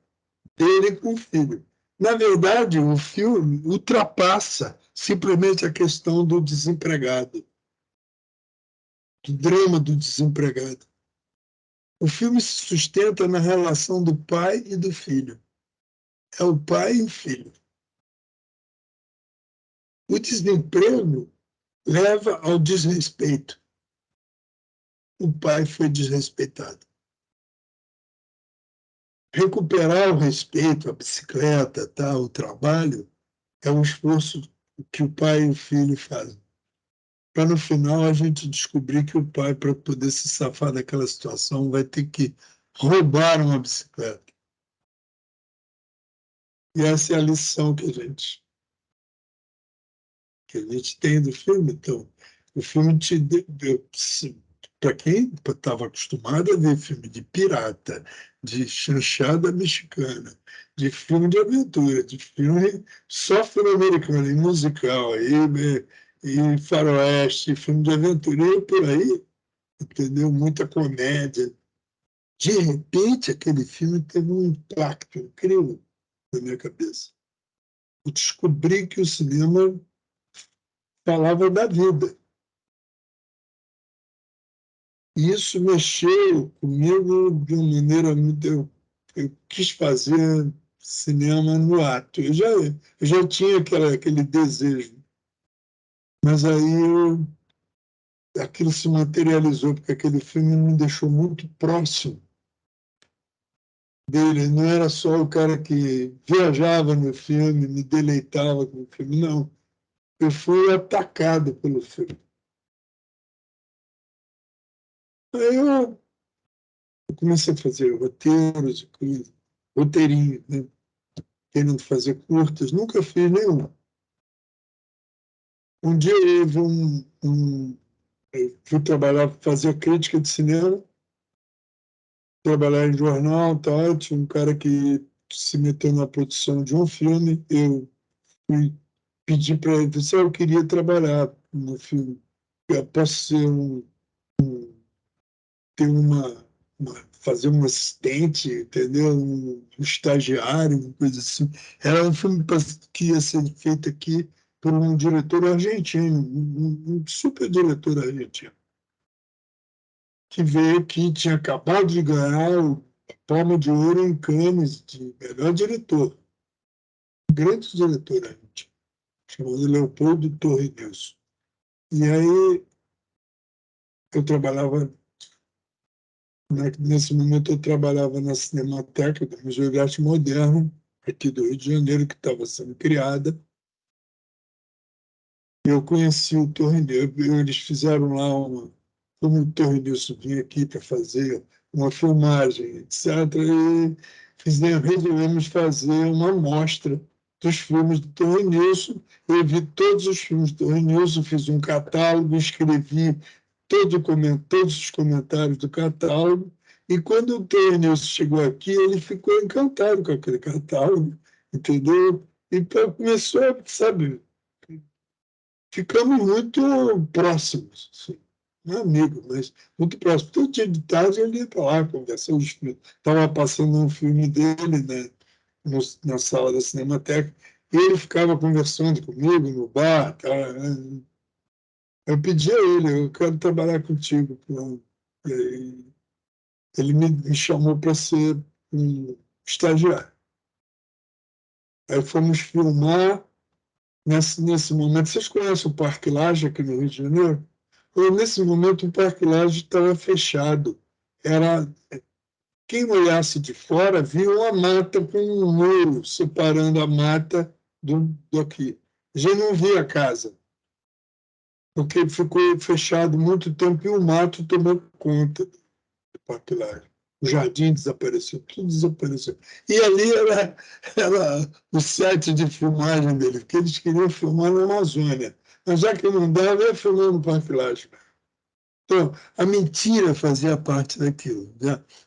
[SPEAKER 1] dele com o filho. Na verdade, o filme ultrapassa simplesmente a questão do desempregado, do drama do desempregado. O filme se sustenta na relação do pai e do filho. É o pai e o filho. O desemprego leva ao desrespeito. O pai foi desrespeitado. Recuperar o respeito, a bicicleta, tá, o trabalho, é um esforço que o pai e o filho fazem. Para no final a gente descobrir que o pai, para poder se safar daquela situação, vai ter que roubaram a bicicleta. E essa é a lição que a gente tem do filme. Então, o filme te para quem estava acostumado a ver filme de pirata, de chanchada mexicana, de filme de aventura, de filme só filme americano, e musical, e faroeste, filme de aventura, e por aí, entendeu? Muita comédia. De repente, aquele filme teve um impacto incrível na minha cabeça. Eu descobri que o cinema falava da vida. E isso mexeu comigo de uma maneira muito. Eu quis fazer cinema no ato. Eu já tinha aquele desejo, mas aí aquilo se materializou, porque aquele filme me deixou muito próximo dele. Não era só o cara que viajava no filme, me deleitava com o filme, não. Eu fui atacado pelo filme. Aí eu comecei a fazer roteiros, roteirinho, né? Querendo fazer curtas, nunca fiz nenhum. Um dia eu fui trabalhar, fazer crítica de cinema, trabalhar em jornal, tal, tinha um cara que se meteu na produção de um filme, eu fui pedir para ele, se eu queria trabalhar no filme, eu posso ser ter fazer um assistente, entendeu? Um estagiário, uma coisa assim. Era um filme que ia ser feito aqui por um diretor argentino, um super diretor argentino, que veio aqui, tinha acabado de ganhar a Palma de Ouro em Cannes de melhor diretor. Um grande diretor argentino, chamado Leopoldo Torres. E aí eu trabalhava nesse momento, eu trabalhava na Cinemateca do Museu de Arte Moderna, aqui do Rio de Janeiro, que estava sendo criada. Eu conheci o Torrenilson, eles fizeram lá como o Torrenilson vinha aqui para fazer uma filmagem, etc. E resolvemos fazer uma amostra dos filmes do Torrenilson. Eu vi todos os filmes do Torrenilson, fiz um catálogo, escrevi todos os comentários do catálogo, e quando o Torrenilson chegou aqui, ele ficou encantado com aquele catálogo, entendeu? E começou, sabe, ficamos muito próximos, assim. Não é amigo, mas muito próximo. Todo dia de tarde ele ia para lá conversar. Estava passando um filme dele, né, na sala da Cinemateca, e ele ficava conversando comigo no bar. Tá, né? Eu pedi a ele, eu quero trabalhar contigo. E aí, ele me chamou para ser um estagiário. Aí fomos filmar nesse momento. Vocês conhecem o Parque Lage aqui no Rio de Janeiro? Nesse momento o Parque Lage estava fechado. Quem olhasse de fora via uma mata com um muro separando a mata do aqui. Já não via a casa, porque ficou fechado muito tempo e o mato tomou conta do Parque Lage. O jardim desapareceu, tudo desapareceu. E ali era o set de filmagem dele, porque eles queriam filmar na Amazônia. Mas já que não dava, ia filmar no Parque Lage. Então, a mentira fazia parte daquilo.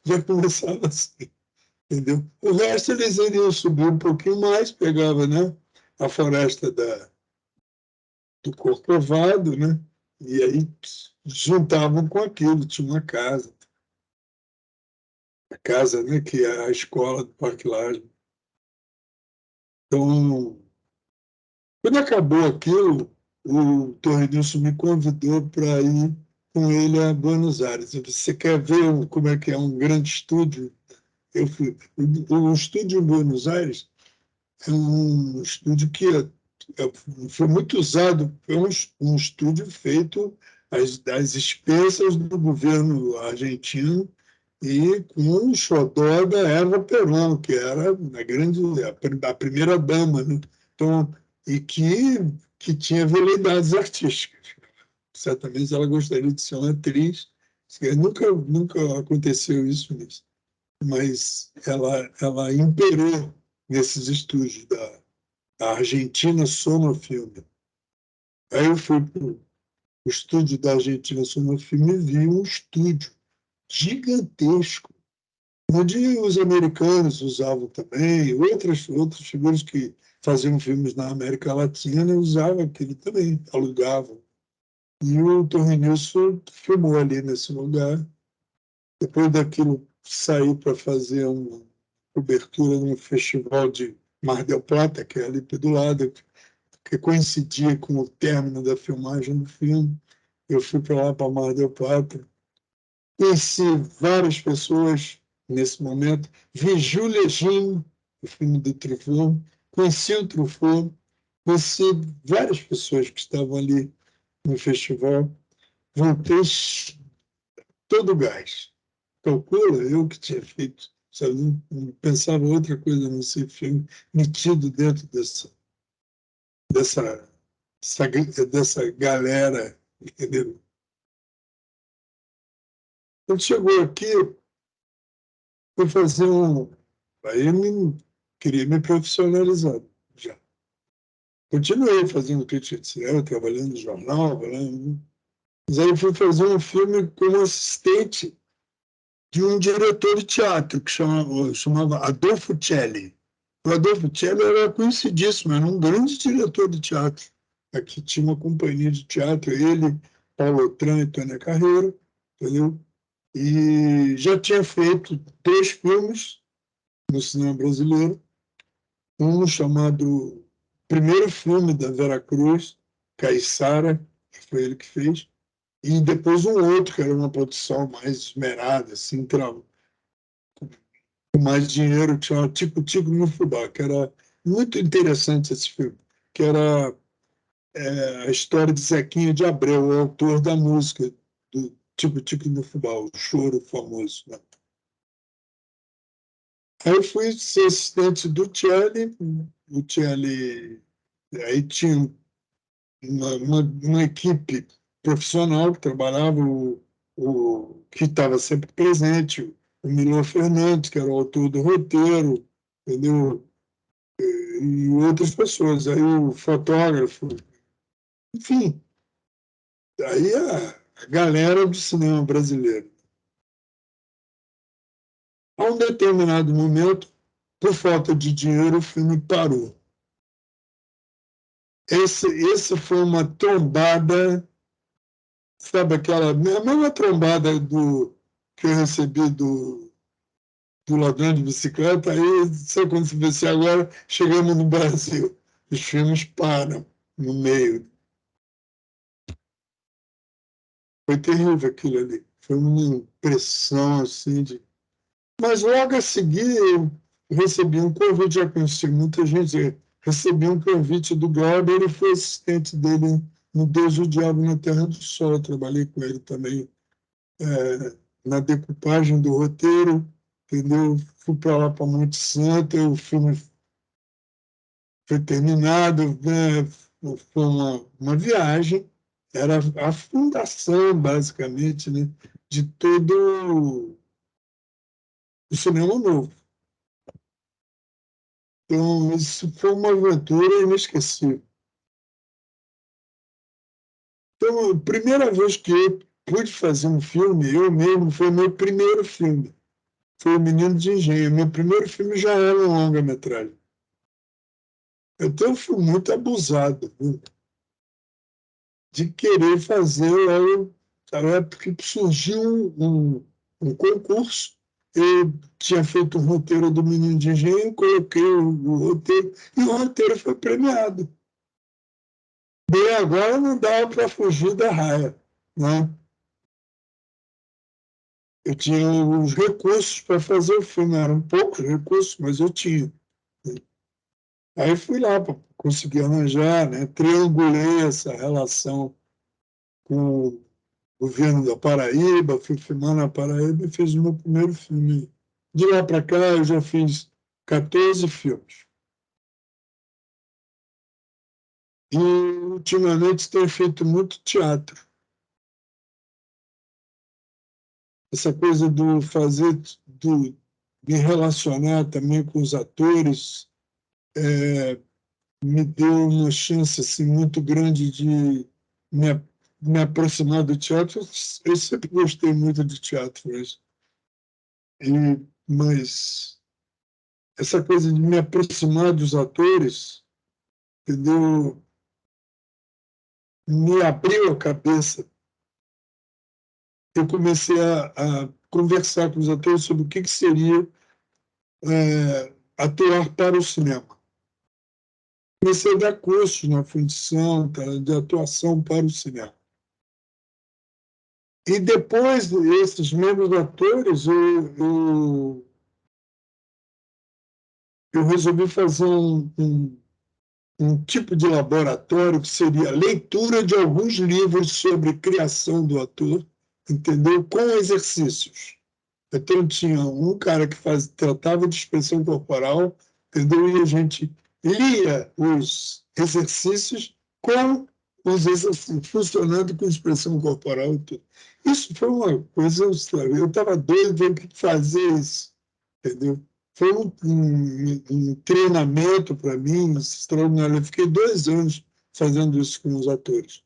[SPEAKER 1] Já começava assim, entendeu? O resto eles iriam subir um pouquinho mais, pegava, né, a floresta do Corcovado, né? E aí juntavam com aquilo, tinha uma casa. A casa, né, que é a escola do Parque Lage. Então, quando acabou aquilo, o Torrenilson me convidou para ir com ele a Buenos Aires. Ele disse, você quer ver como é que é um grande estúdio? Eu fui. O estúdio em Buenos Aires é um estúdio que foi muito usado, foi um estúdio feito às expensas do governo argentino e com o xodó da Eva Perón, que era a primeira dama, né? Então, e que tinha veleidades artísticas. Certamente ela gostaria de ser uma atriz. Nunca aconteceu isso nisso. mas ela imperou nesses estúdios da Argentina Sonofilme. Aí eu fui para o estúdio da Argentina Sonofilme e vi um estúdio gigantesco, onde os americanos usavam também, outras figuras que faziam filmes na América Latina usavam aquilo também, alugavam. E o Tony Nilsson filmou ali nesse lugar. Depois daquilo, saiu para fazer uma cobertura num festival de Mar del Plata, que é ali do lado, que coincidia com o término da filmagem do filme. Eu fui para lá, para Mar del Plata. Conheci várias pessoas nesse momento. Vi Julia Jim, o filme do Truffaut. Conheci o Truffaut. Conheci várias pessoas que estavam ali no festival. Voltei todo gás. Calcula, eu que tinha feito, sabe, não pensava outra coisa nesse filme, metido dentro dessa galera, entendeu? Quando chegou aqui, fui fazer aí queria me profissionalizar já. Continuei fazendo crítica de cinema, trabalhando no jornal, mas aí fui fazer um filme como assistente de um diretor de teatro que chamava Adolfo Celli. O Adolfo Celli era conhecidíssimo, era um grande diretor de teatro. Aqui tinha uma companhia de teatro, ele, Paulo Otran e Tônia Carreiro, entendeu? E já tinha feito 2 filmes no cinema brasileiro, um chamado primeiro filme da Vera Cruz, Caiçara, que foi ele que fez, e depois um outro, que era uma produção mais esmerada, assim, com mais dinheiro, que chamava Tico no Fubá, que era muito interessante esse filme, que era a história de Zequinha de Abreu, o autor da música do Tico no Fubá, o choro famoso. Né? Aí eu fui ser assistente do Celli, o Celli, aí tinha uma equipe profissional que trabalhava, que estava sempre presente, o Milor Fernandes, que era o autor do roteiro, entendeu? E outras pessoas. Aí o fotógrafo, enfim. Aí a galera do cinema brasileiro. A um determinado momento, por falta de dinheiro, o filme parou. Esse foi uma trombada, sabe aquela a mesma trombada que eu recebi do ladrão de bicicleta, aí, sabe quando você vê se agora chegamos no Brasil, os filmes param no meio. Foi terrível aquilo ali. Foi uma impressão assim de. Mas logo a seguir eu recebi um convite, já conheci muita gente, recebi um convite do Glauber, ele foi assistente dele no Deus e o Diabo na Terra do Sol. Eu trabalhei com ele também na decupagem do roteiro, entendeu? Fui para lá para Monte Santo, o filme foi terminado, né? Foi uma viagem, era a fundação, basicamente, né? De todo o cinema novo. Então, isso foi uma aventura inesquecível. Então, a primeira vez que eu pude fazer um filme, eu mesmo, foi meu primeiro filme. Foi O Menino de Engenho. Meu primeiro filme já era um longa-metragem. Então, eu fui muito abusado, né, de querer fazer logo, porque surgiu um concurso. Eu tinha feito o roteiro do Menino de Engenho, coloquei o roteiro, e o roteiro foi premiado. Bem, agora não dava para fugir da raia, né? Eu tinha os recursos para fazer o filme, eram poucos recursos, mas eu tinha. Aí fui lá para conseguir arranjar, né? Triangulei essa relação com o governo da Paraíba, fui filmar na Paraíba e fiz o meu primeiro filme. De lá para cá, eu já fiz 14 filmes. E, ultimamente, tenho feito muito teatro. Essa coisa do fazer me relacionar também com os atores, me deu uma chance assim, muito grande de me, me aproximar do teatro. Eu sempre gostei muito de teatro, mas essa coisa de me aproximar dos atores, entendeu? Me abriu a cabeça. Eu comecei a conversar com os atores sobre o que seria atuar para o cinema. Comecei a dar cursos na função de atuação para o cinema. E depois desses mesmos atores, eu resolvi fazer um tipo de laboratório que seria a leitura de alguns livros sobre criação do ator, entendeu? Com exercícios. Então, tinha um cara que tratava de expressão corporal, entendeu? E a gente lia os exercícios com os exercícios, funcionando com expressão corporal e tudo. Isso foi uma coisa, eu estava doido de fazer isso, entendeu? Foi um treinamento para mim extraordinário. Eu fiquei 2 anos fazendo isso com os atores,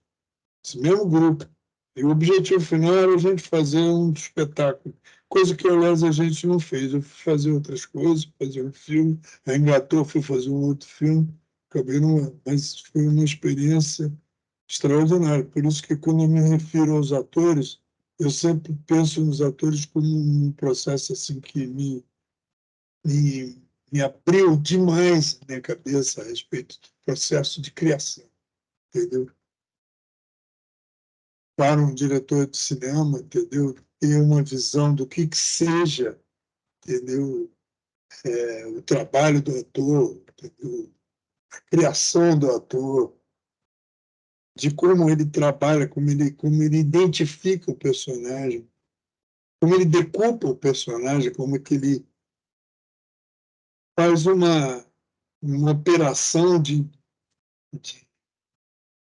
[SPEAKER 1] esse mesmo grupo. E o objetivo final era a gente fazer um espetáculo, coisa que, aliás, a gente não fez. Eu fui fazer outras coisas, fazer um filme, a engatou, fui fazer um outro filme, acabei não, mas foi uma experiência extraordinária. Por isso que, quando eu me refiro aos atores, eu sempre penso nos atores como um processo assim que me abriu demais a minha cabeça a respeito do processo de criação, entendeu? Para um diretor de cinema, entendeu? Ter uma visão do que seja, entendeu? O trabalho do ator, entendeu? A criação do ator, de como ele trabalha, como ele identifica o personagem, como ele decupa o personagem, como é que ele faz uma operação de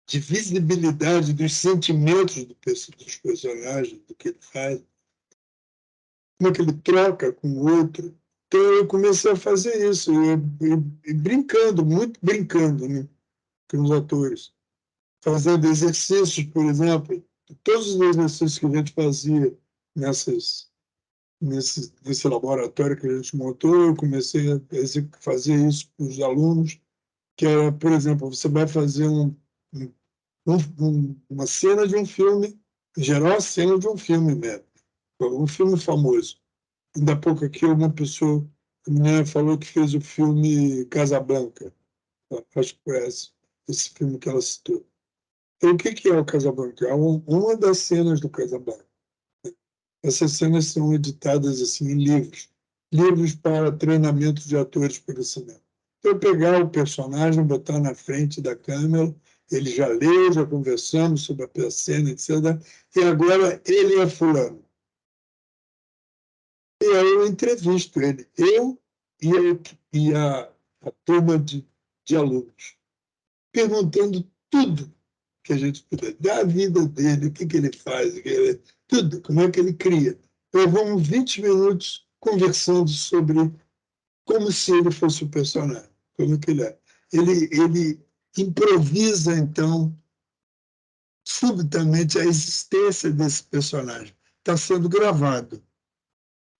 [SPEAKER 1] visibilidade dos sentimentos dos personagens, do que ele faz, como é que ele troca com o outro. Então, eu comecei a fazer isso, e brincando, muito brincando, né, com os atores. Fazendo exercícios, por exemplo, todos os exercícios que a gente fazia nesse laboratório que a gente montou, eu comecei a fazer isso com os alunos, que era, por exemplo, você vai fazer uma cena de um filme, em geral, a cena de um filme mesmo, um filme famoso. Ainda há pouco aqui, uma pessoa, a menina falou que fez o filme Casablanca. Acho que foi esse filme que ela citou. Então, o que é o Casablanca? É uma das cenas do Casablanca. Essas cenas são editadas assim, em livros para treinamento de atores para o cinema. Então, pegar o personagem, botar na frente da câmera, ele já leu, já conversamos sobre a cena, etc. E agora ele é fulano. E aí eu entrevisto ele, eu e a turma de alunos, perguntando tudo que a gente puder, da vida dele, o que ele faz, tudo, como é que ele cria. Levamos 20 minutos conversando sobre como se ele fosse o personagem, como que ele é. Ele improvisa, então, subitamente, a existência desse personagem. Está sendo gravado.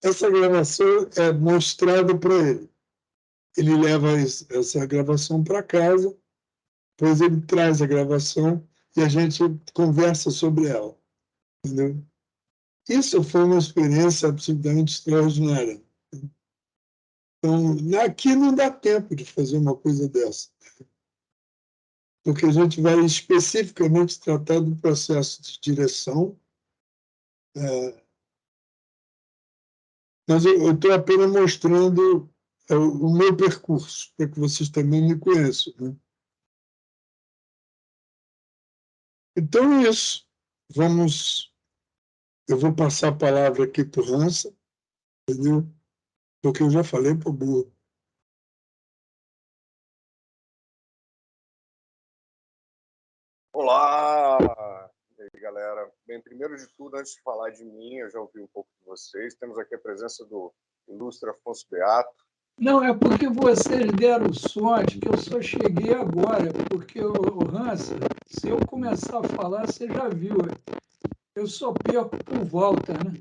[SPEAKER 1] Essa gravação é mostrada para ele. Ele leva essa gravação para casa, depois ele traz a gravação e a gente conversa sobre ela. Entendeu? Isso foi uma experiência absolutamente extraordinária. Então, aqui não dá tempo de fazer uma coisa dessa, porque a gente vai especificamente tratar do processo de direção, mas eu estou apenas mostrando o meu percurso, para que vocês também me conheçam. Né? Então é isso. Eu vou passar a palavra aqui para o Hansa, entendeu? Porque eu já falei para o burro.
[SPEAKER 8] Olá! E aí, galera? Bem, primeiro de tudo, antes de falar de mim, eu já ouvi um pouco de vocês. Temos aqui a presença do ilustre Afonso Beato.
[SPEAKER 1] Não, é porque vocês deram sorte que eu só cheguei agora, porque o Hans, se eu começar a falar, você já viu, eu só perco por volta, né?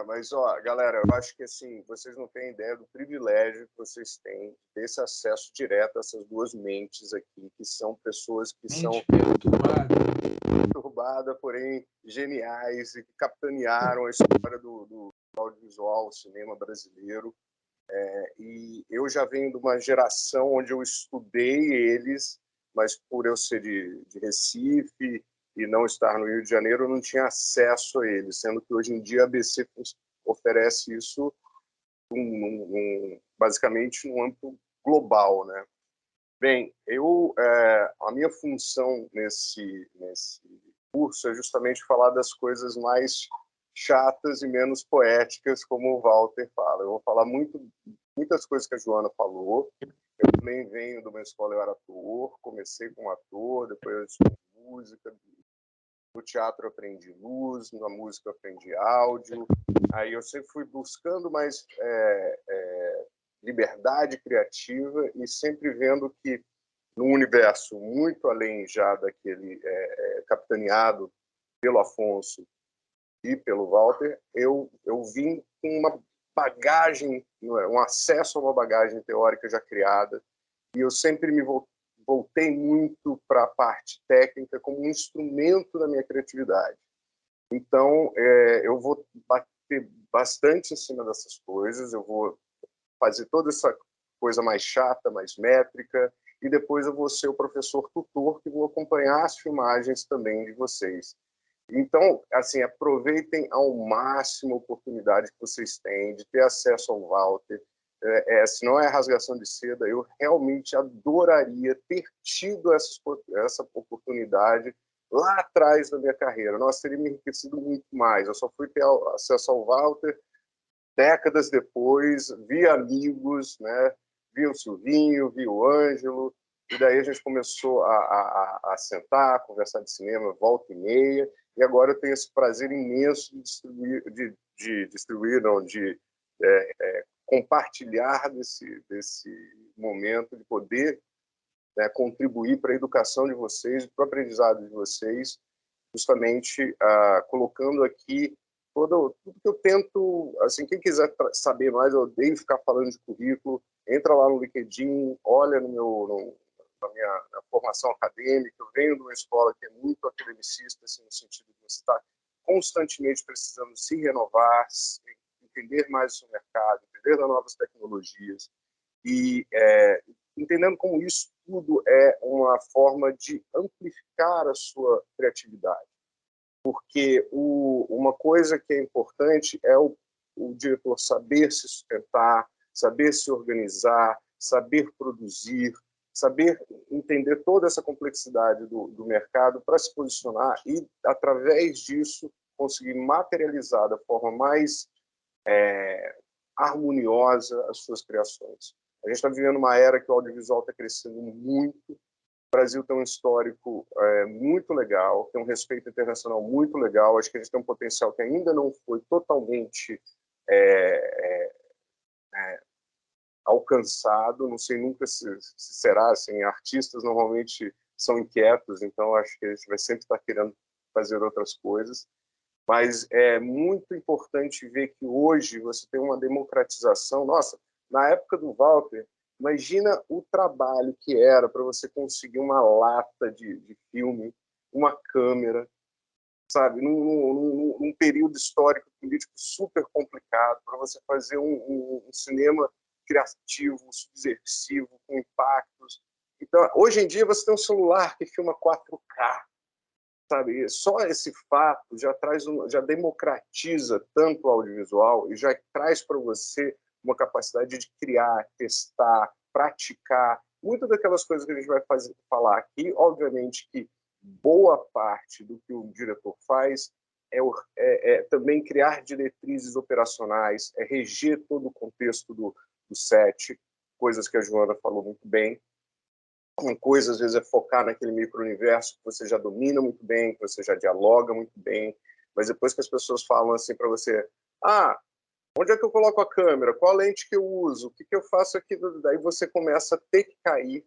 [SPEAKER 8] Mas, ó, galera, eu acho que assim, vocês não têm ideia do privilégio que vocês têm de ter esse acesso direto a essas duas mentes aqui, que são pessoas que são perturbadas, porém geniais, e que capitanearam a história do audiovisual, cinema brasileiro. E eu já venho de uma geração onde eu estudei eles, mas por eu ser de Recife e não estar no Rio de Janeiro, eu não tinha acesso a eles, sendo que hoje em dia a ABC oferece isso basicamente num âmbito global, né? Bem, a minha função nesse curso é justamente falar das coisas mais chatas e menos poéticas, como o Walter fala. Eu vou falar muitas coisas que a Joana falou. Eu também venho de uma escola, eu era ator, comecei como ator, depois eu estudei música, no teatro eu aprendi luz, na música eu aprendi áudio. Aí eu sempre fui buscando mais liberdade criativa e sempre vendo que num universo muito além já daquele capitaneado pelo Afonso e pelo Walter, eu vim com uma bagagem, um acesso a uma bagagem teórica já criada, e eu sempre me voltei muito para a parte técnica como um instrumento da minha criatividade. Então, eu vou bater bastante em cima dessas coisas, eu vou fazer toda essa coisa mais chata, mais métrica, e depois eu vou ser o professor tutor que vou acompanhar as filmagens também de vocês. Então, assim, aproveitem ao máximo a oportunidade que vocês têm de ter acesso ao Walter. Se não é rasgação de seda, eu realmente adoraria ter tido essa oportunidade lá atrás da minha carreira. Nossa, teria me enriquecido muito mais. Eu só fui ter acesso ao Walter décadas depois, vi amigos, né? Vi o Silvinho, vi o Ângelo, e daí a gente começou a sentar, a conversar de cinema, volta e meia, e agora eu tenho esse prazer imenso de compartilhar desse momento, de poder, né, contribuir para a educação de vocês, para o aprendizado de vocês, justamente colocando aqui tudo que eu tento. Assim, quem quiser saber mais, eu odeio ficar falando de currículo, entra lá no LinkedIn, olha na minha formação acadêmica. Eu venho de uma escola que é muito academicista, assim, no sentido de você estar constantemente precisando se renovar, entender mais o seu mercado, entender das novas tecnologias, e entendendo como isso tudo é uma forma de amplificar a sua criatividade. Porque uma coisa que é importante é o diretor saber se sustentar, saber se organizar, saber produzir, saber entender toda essa complexidade do mercado para se posicionar e, através disso, conseguir materializar da forma mais harmoniosa as suas criações. A gente está vivendo uma era que o audiovisual está crescendo muito. O Brasil tem um histórico muito legal, tem um respeito internacional muito legal. Acho que a gente tem um potencial que ainda não foi totalmente alcançado. Não sei nunca se será. Assim, artistas normalmente são inquietos, então acho que a gente vai sempre estar querendo fazer outras coisas. Mas é muito importante ver que hoje você tem uma democratização. Nossa, na época do Walter, imagina o trabalho que era para você conseguir uma lata de filme, uma câmera, sabe? Num período histórico político super complicado, para você fazer um cinema criativo, subversivo, com impactos. Então, hoje em dia, você tem um celular que filma 4K. Sabe, só esse fato já democratiza tanto o audiovisual e já traz para você uma capacidade de criar, testar, praticar. Muitas daquelas coisas que a gente vai falar aqui, obviamente que boa parte do que o diretor faz é também criar diretrizes operacionais, é reger todo o contexto do set, coisas que a Joana falou muito bem. Uma coisa, às vezes, é focar naquele micro-universo que você já domina muito bem, que você já dialoga muito bem, mas depois que as pessoas falam assim para você, Onde é que eu coloco a câmera? Qual lente que eu uso? O que eu faço aqui? Daí você começa a ter que cair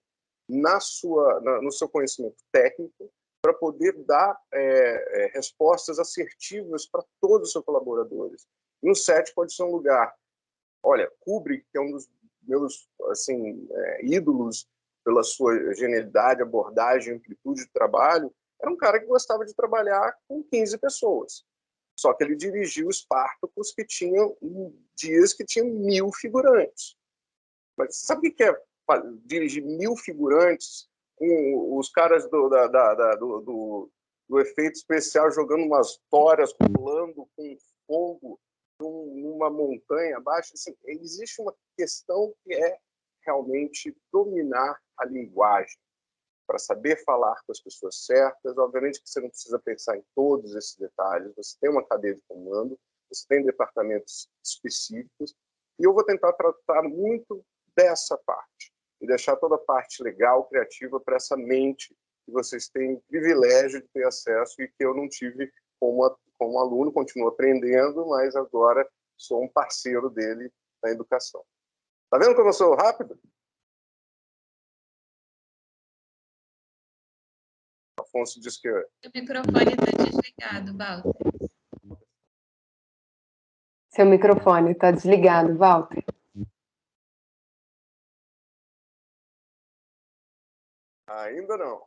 [SPEAKER 8] no seu conhecimento técnico para poder dar respostas assertivas para todos os seus colaboradores. E um set pode ser um lugar... Olha, Kubrick, que é um dos meus ídolos pela sua genialidade, abordagem, amplitude de trabalho, era um cara que gostava de trabalhar com 15 pessoas. Só que ele dirigiu Spartacus, que tinham dias que tinham 1000 figurantes. Mas você sabe o que é dirigir 1000 figurantes com os caras do efeito especial jogando umas toras, pulando com fogo numa montanha abaixo? Assim, existe uma questão que é realmente dominar a linguagem, para saber falar com as pessoas certas. Obviamente que você não precisa pensar em todos esses detalhes, você tem uma cadeia de comando, você tem departamentos específicos, e eu vou tentar tratar muito dessa parte, e deixar toda a parte legal, criativa, para essa mente que vocês têm o privilégio de ter acesso e que eu não tive como aluno, continuo aprendendo, mas agora sou um parceiro dele na educação. Tá vendo como eu sou rápido? Afonso diz que...
[SPEAKER 5] O microfone está desligado, Walter.
[SPEAKER 2] Seu microfone está desligado, Walter.
[SPEAKER 8] Ainda não.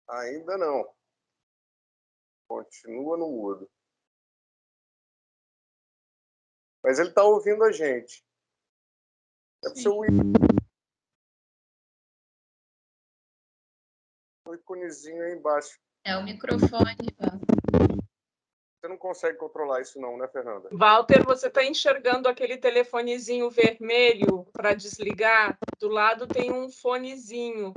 [SPEAKER 8] Ainda não. Continua no mudo. Mas ele está ouvindo a gente. Deve ser o iconezinho aí embaixo.
[SPEAKER 5] É o microfone, Walter.
[SPEAKER 8] Você não consegue controlar isso não, né, Fernanda?
[SPEAKER 9] Walter, você está enxergando aquele telefonezinho vermelho para desligar? Do lado tem um fonezinho.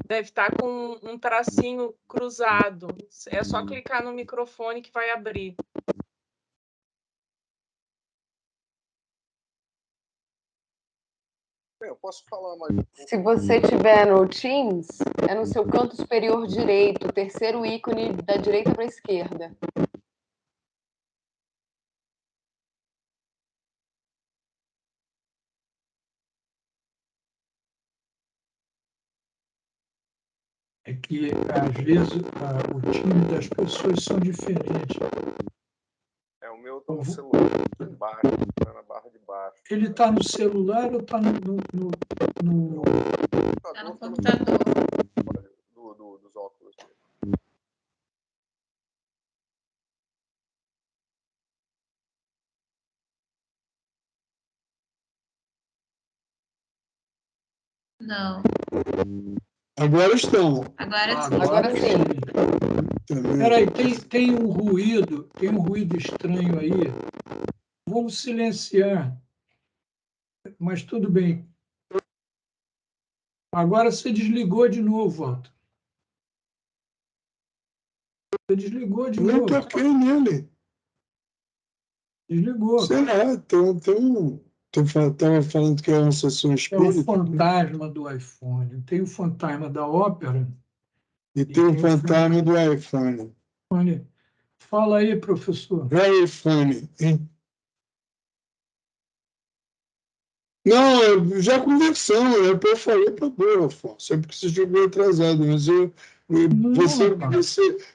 [SPEAKER 9] Deve estar com um tracinho cruzado. É só clicar no microfone que vai abrir.
[SPEAKER 8] Eu posso falar mais.
[SPEAKER 2] Se você tiver no Teams, é no seu canto superior direito, o terceiro ícone da direita para a esquerda.
[SPEAKER 1] É que, às vezes, o time das pessoas são diferentes.
[SPEAKER 8] O meu está no celular, embaixo, tá na barra de baixo.
[SPEAKER 1] Ele está no celular ou está no
[SPEAKER 5] Está no computador.
[SPEAKER 8] Dos óculos.
[SPEAKER 5] Não.
[SPEAKER 1] Agora estão.
[SPEAKER 5] Agora sim.
[SPEAKER 2] Agora sim.
[SPEAKER 1] Espera aí, tem um ruído estranho aí. Vamos silenciar. Mas tudo bem. Agora você desligou de novo, Walter. Você desligou de novo. Não toquei nele. Desligou. Sei lá, estava falando que é uma sessão espírita. É o fantasma do iPhone. Tem o fantasma da ópera. E tem o fantasma do iPhone. Fala aí, professor. iPhone. Não, já conversamos. Eu falei para o Afonso. É porque você chegou atrasado. Mas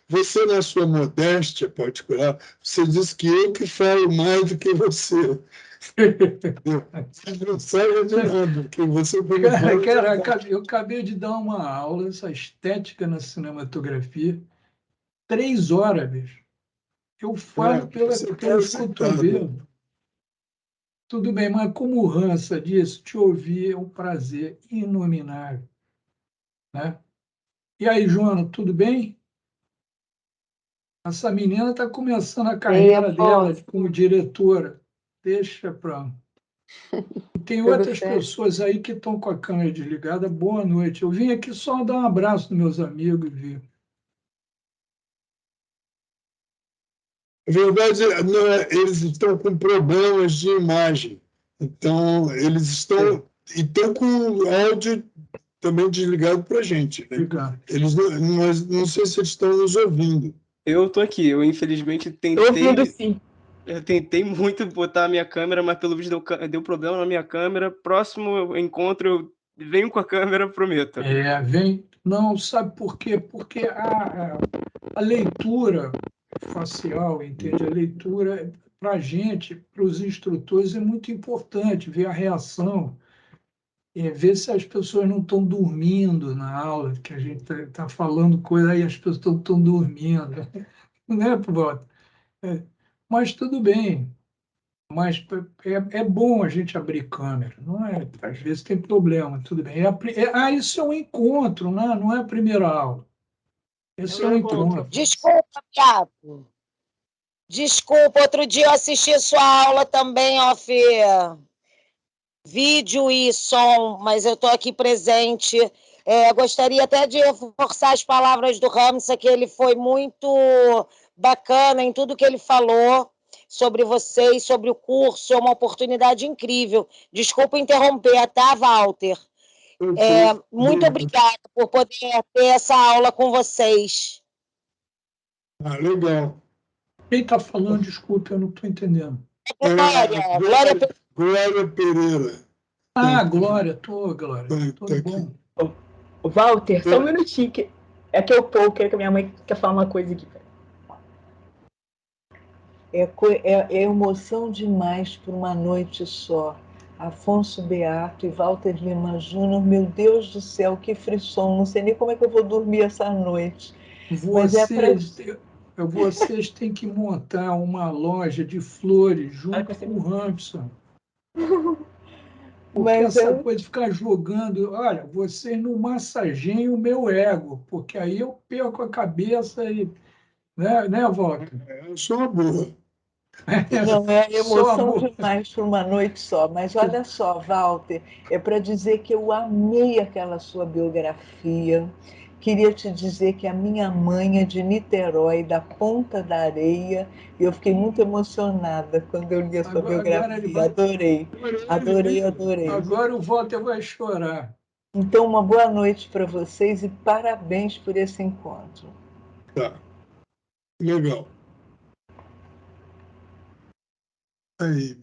[SPEAKER 1] você, na sua modéstia particular, você disse que eu que falo mais do que você. Você não sabe de nada. Que você cara, eu acabei de dar uma aula, essa estética na cinematografia, 3 horas, bicho. Eu falo pelos cotovelos. Tudo bem, mas como o Hansa disse, te ouvir é um prazer inominável. Né? E aí, Joana, tudo bem? Essa menina está começando a carreira dela como diretora. Deixa para... Tem outras pessoas aí que estão com a câmera desligada. Boa noite. Eu vim aqui só dar um abraço nos meus amigos, viu? Na verdade, eles estão com problemas de imagem. Então, eles estão com áudio também desligado para a gente. Né? Eles não sei se eles estão nos ouvindo.
[SPEAKER 4] Eu estou aqui. Eu, infelizmente,
[SPEAKER 7] Tô ouvindo sim.
[SPEAKER 4] Eu tentei muito botar a minha câmera, mas pelo visto deu problema na minha câmera. Próximo encontro, eu venho com a câmera, prometo.
[SPEAKER 10] Vem. Não, sabe por quê? Porque a leitura facial, entende? A leitura, para a gente, para os instrutores, é muito importante ver a reação, ver se as pessoas não estão dormindo na aula, que a gente está falando coisa aí, as pessoas estão dormindo. Né, Walter? Mas tudo bem. Mas é bom a gente abrir câmera, não é? Às vezes tem problema, tudo bem. Isso é um encontro, né? Não é a primeira aula. Esse é um encontro.
[SPEAKER 3] Desculpa, Piato. Desculpa, outro dia eu assisti sua aula também, ó, Fê. Vídeo e som, mas eu estou aqui presente. Gostaria até de reforçar as palavras do Ramsa, que ele foi muito bacana em tudo que ele falou sobre vocês, sobre o curso, é uma oportunidade incrível. Desculpa interromper, tá, Walter? Muito obrigada por poder ter essa aula com vocês.
[SPEAKER 1] Legal.
[SPEAKER 10] Quem está falando, desculpa, eu não estou entendendo.
[SPEAKER 1] Glória Pereira.
[SPEAKER 10] Glória, Glória. Tudo bom.
[SPEAKER 7] Walter, só um minutinho. É que eu quero que a minha mãe quer falar uma coisa aqui.
[SPEAKER 11] É emoção demais por uma noite só. Afonso Beato e Walter Lima Júnior, meu Deus do céu, que frisson, não sei nem como é que eu vou dormir essa noite.
[SPEAKER 10] Vocês têm que montar uma loja de flores junto com o Ramson. Porque essa coisa de ficar jogando... Olha, vocês não massageiam o meu ego, porque aí eu perco a cabeça e... Né, Walter?
[SPEAKER 1] Eu sou uma boa.
[SPEAKER 11] Não, é emoção demais por uma noite só. Mas olha só, Walter, é para dizer que eu amei aquela sua biografia. Queria te dizer que a minha mãe é de Niterói, da Ponta da Areia, e eu fiquei muito emocionada quando eu li a sua biografia. Adorei.
[SPEAKER 10] Agora o Walter vai chorar.
[SPEAKER 11] Então, uma boa noite para vocês e parabéns por esse encontro.
[SPEAKER 1] Tá. Legal.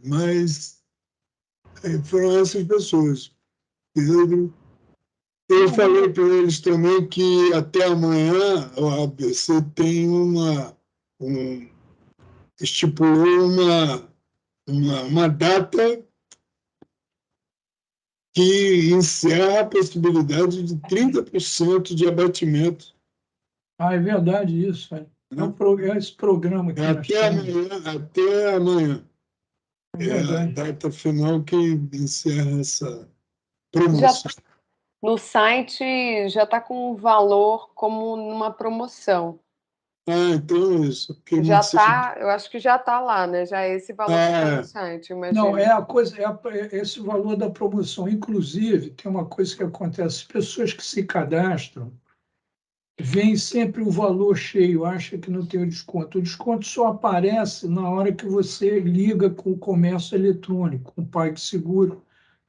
[SPEAKER 1] Mas foram essas pessoas. Pedro. Eu falei para eles também que até amanhã a ABC tem estipulou uma data que encerra a possibilidade de 30% de abatimento.
[SPEAKER 10] É verdade isso. É esse programa que
[SPEAKER 1] até amanhã. É a data final que encerra essa promoção.
[SPEAKER 2] No site já está com o valor como numa promoção.
[SPEAKER 1] Então é isso.
[SPEAKER 2] Já está, eu acho que já está lá, né? Já é esse valor que está no site. Imagina.
[SPEAKER 10] Não, esse valor da promoção. Inclusive, tem uma coisa que acontece: as pessoas que se cadastram vem sempre o valor cheio, acha que não tem o desconto. O desconto só aparece na hora que você liga com o comércio eletrônico, com o PagSeguro,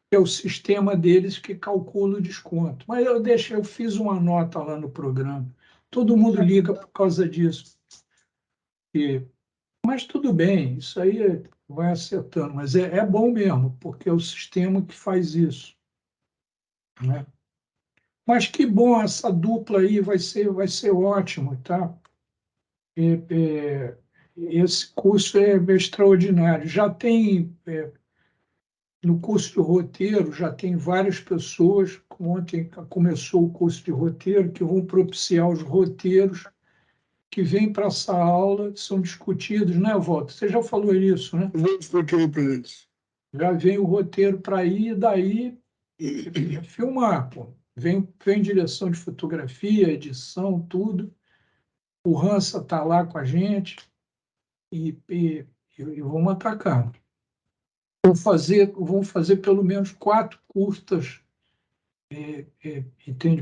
[SPEAKER 10] que é o sistema deles que calcula o desconto. Mas eu fiz uma nota lá no programa. Todo mundo liga por causa disso. Mas tudo bem, isso aí vai acertando. Mas é bom mesmo, porque é o sistema que faz isso. Né? Mas que bom, essa dupla aí vai ser ótimo, tá? Esse curso é extraordinário. Já tem, no curso de roteiro, já tem várias pessoas, ontem começou o curso de roteiro, que vão propiciar os roteiros que vêm para essa aula, que são discutidos, né, Walter? Você já falou isso, né?
[SPEAKER 1] Eu expliquei para eles.
[SPEAKER 10] Já vem o roteiro para ir, e daí filmar, pô. Vem direção de fotografia, edição, tudo. O Hansa está lá com a gente e vamos atacar. Vão fazer pelo menos 4 curtas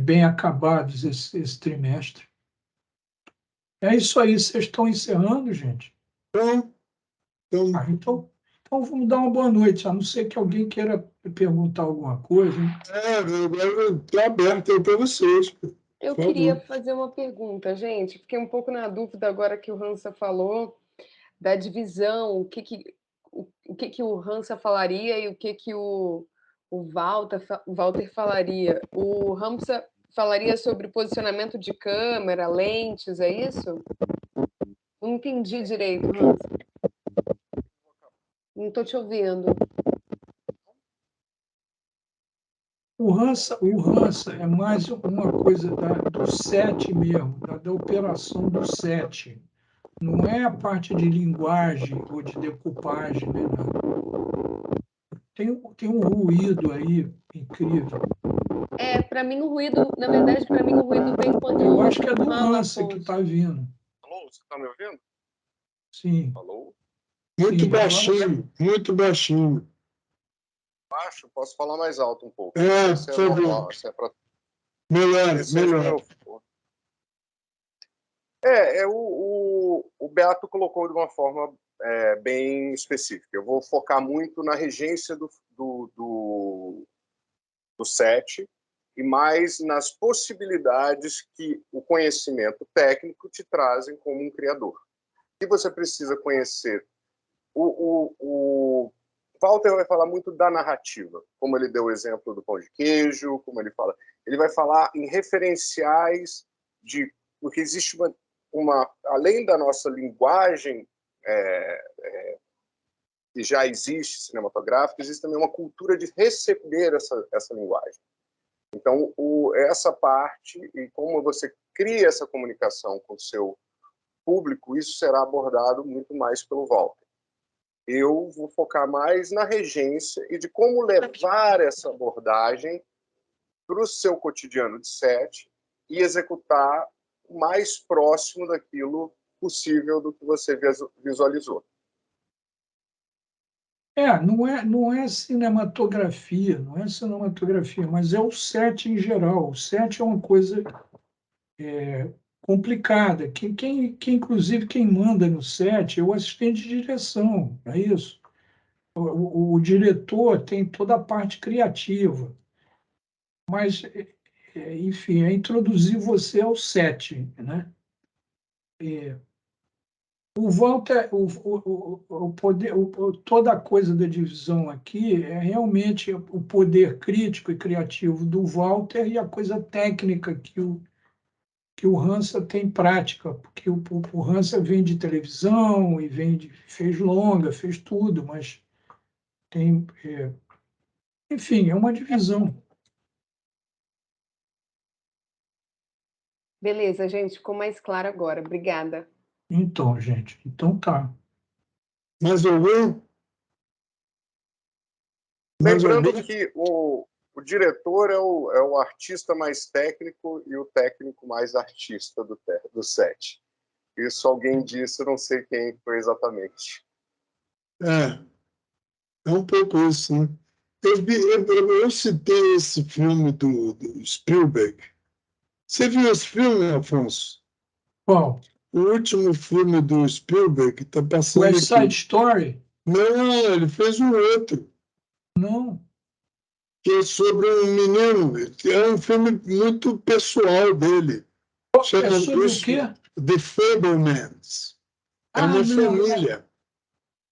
[SPEAKER 10] bem acabados esse trimestre. É isso aí. Vocês estão encerrando, gente?
[SPEAKER 1] Então,
[SPEAKER 10] Então, vamos dar uma boa noite, a não ser que alguém queira perguntar alguma coisa, hein?
[SPEAKER 1] Agora estou aberto aí para vocês.
[SPEAKER 2] Eu
[SPEAKER 1] Por
[SPEAKER 2] queria
[SPEAKER 1] favor.
[SPEAKER 2] fazer uma pergunta, gente. Fiquei um pouco na dúvida agora que o Hansa falou da divisão, o que o Hansa falaria e o que o Walter falaria. O Hansa falaria sobre posicionamento de câmera, lentes, é isso? Não entendi direito, Hansa. Não estou te ouvindo.
[SPEAKER 10] O Hansa é mais uma coisa do set mesmo, da operação do set. Não é a parte de linguagem ou de decupagem, né? Tem um ruído aí incrível.
[SPEAKER 2] Para mim o ruído, na verdade, para mim o ruído vem quando
[SPEAKER 10] Eu acho que é do
[SPEAKER 2] fala,
[SPEAKER 10] Hansa que está vindo.
[SPEAKER 8] Alô, você está me ouvindo?
[SPEAKER 10] Sim.
[SPEAKER 8] Alô?
[SPEAKER 1] Muito
[SPEAKER 10] Sim,
[SPEAKER 1] baixinho, muito baixinho.
[SPEAKER 8] Baixo? Posso falar mais alto um pouco.
[SPEAKER 1] É,
[SPEAKER 8] Não sei se
[SPEAKER 1] por
[SPEAKER 8] é
[SPEAKER 1] favor.
[SPEAKER 8] normal, se é para...
[SPEAKER 1] Melhor,
[SPEAKER 8] Seja
[SPEAKER 1] melhor.
[SPEAKER 8] O Beato colocou de uma forma bem específica. Eu vou focar muito na regência do set e mais nas possibilidades que o conhecimento técnico te trazem como um criador. E você precisa conhecer. O Walter vai falar muito da narrativa, como ele deu o exemplo do pão de queijo, como ele fala. Ele vai falar em referenciais porque existe além da nossa linguagem que já existe cinematográfica, existe também uma cultura de receber essa linguagem. Então, essa parte e como você cria essa comunicação com o seu público, isso será abordado muito mais pelo Walter. Eu vou focar mais na regência e de como levar essa abordagem para o seu cotidiano de set e executar o mais próximo daquilo possível do que você visualizou.
[SPEAKER 10] Não é cinematografia, mas é o set em geral. O set é uma coisa complicada. Inclusive, quem manda no set é o assistente de direção, não é isso? O diretor tem toda a parte criativa, mas, enfim, é introduzir você ao set, né? O Walter, o poder, toda a coisa da divisão aqui é realmente o poder crítico e criativo do Walter e a coisa técnica que o Hansa tem prática, porque o Hansa vem de televisão e fez longa, fez tudo, mas tem, enfim, é uma divisão.
[SPEAKER 2] Beleza, gente, ficou mais claro agora. Obrigada.
[SPEAKER 10] Então, gente, então tá.
[SPEAKER 1] Mais alguém?
[SPEAKER 8] Lembrando que o diretor é o artista mais técnico e o técnico mais artista do set. Isso alguém disse, eu não sei quem foi exatamente.
[SPEAKER 1] É um pouco isso, né? Eu citei esse filme do Spielberg. Você viu esse filme, Afonso?
[SPEAKER 10] Qual?
[SPEAKER 1] O último filme do Spielberg está passando
[SPEAKER 10] West Side
[SPEAKER 1] aqui.
[SPEAKER 10] Story?
[SPEAKER 1] Não, ele fez um outro.
[SPEAKER 10] Não.
[SPEAKER 1] Que é sobre um menino. É um filme muito pessoal dele.
[SPEAKER 10] É sobre o quê?
[SPEAKER 1] The Fabelmans. É uma família.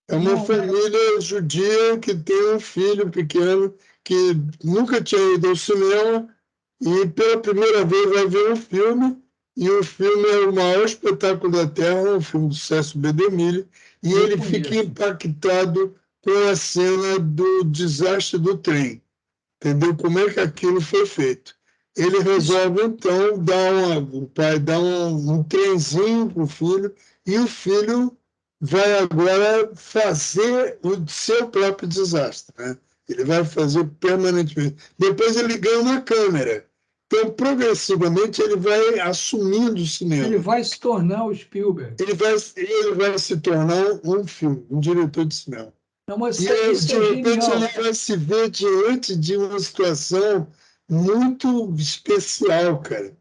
[SPEAKER 1] É uma família judia que tem um filho pequeno que nunca tinha ido ao cinema e pela primeira vez vai ver um filme, e o filme é o maior espetáculo da Terra, um filme do Cécio B. DeMille, e ele fica impactado com a cena do desastre do trem. Entendeu? Como é que aquilo foi feito? Ele resolve, então, o pai dá um trenzinho para o filho, e o filho vai agora fazer o seu próprio desastre, né? Ele vai fazer permanentemente. Depois ele ganha uma câmera. Então, progressivamente, ele vai assumindo o cinema.
[SPEAKER 10] Ele vai se tornar o Spielberg.
[SPEAKER 1] Ele vai se tornar um diretor de cinema.
[SPEAKER 10] Não, mas
[SPEAKER 1] de
[SPEAKER 10] isso é
[SPEAKER 1] repente
[SPEAKER 10] genial.
[SPEAKER 1] ele vai se ver diante de uma situação muito especial, cara.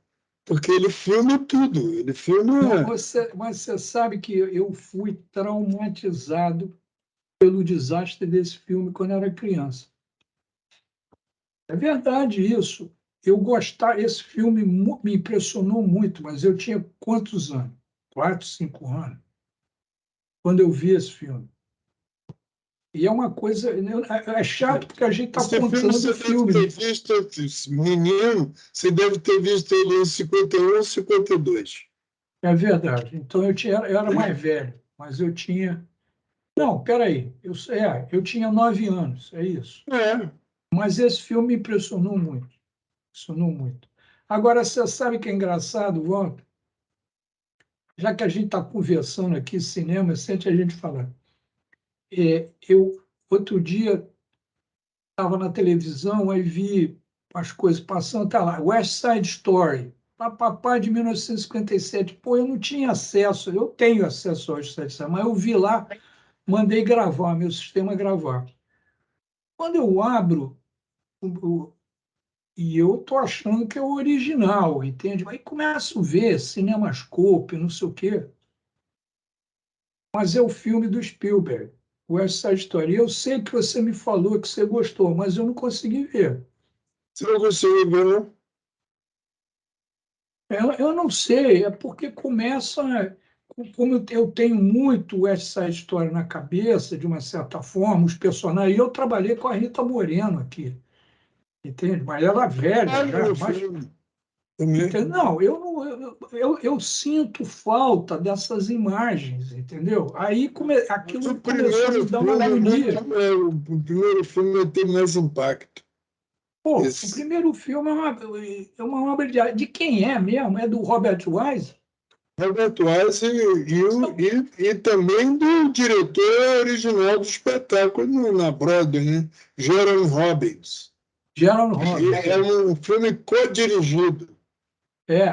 [SPEAKER 1] Porque ele filma tudo. Ele filma.
[SPEAKER 10] Mas você sabe que eu fui traumatizado pelo desastre desse filme quando era criança. É verdade isso. Esse filme me impressionou muito, mas eu tinha quantos anos? 4, 5 anos, quando eu vi esse filme. E é uma coisa. É chato porque a gente está contando o filme.
[SPEAKER 1] Deve ter visto, menino, você deve ter visto ele em 51, 52.
[SPEAKER 10] É verdade. Então eu era mais velho, mas eu tinha. Não, peraí. Eu tinha 9 anos, é isso.
[SPEAKER 1] É.
[SPEAKER 10] Mas esse filme me impressionou muito. Impressionou muito. Agora, você sabe que é engraçado, Walter? Já que a gente está conversando aqui, cinema, sente a gente falar. Outro dia, estava na televisão, aí vi as coisas passando, tá lá, West Side Story, papapá de 1957. Pô, eu não tinha acesso, eu tenho acesso ao West Side Story, mas eu vi lá, mandei gravar, meu sistema gravar. Quando eu abro, e eu tô achando que é o original, entende? Aí começo a ver Cinemascope, não sei o quê. Mas é o filme do Spielberg, West Side Story. Eu sei que você me falou que você gostou, mas eu não consegui ver.
[SPEAKER 1] Você não conseguiu ver, não?
[SPEAKER 10] Eu não sei, é porque começa. Como eu tenho muito West Side Story na cabeça, de uma certa forma, os personagens. Eu trabalhei com a Rita Moreno aqui, entende? Mas ela velha já. Entende? Não, eu sinto falta dessas imagens, entendeu? Aí aquilo começou a me dar uma agonia.
[SPEAKER 1] O primeiro filme tem mais impacto.
[SPEAKER 10] Pô, o primeiro filme é uma obra de quem é mesmo? É do Robert Wise?
[SPEAKER 1] Robert Wise e também do diretor original do espetáculo na Broadway, né? Jerome Robbins.
[SPEAKER 10] Jerome Robbins.
[SPEAKER 1] É um filme co-dirigido.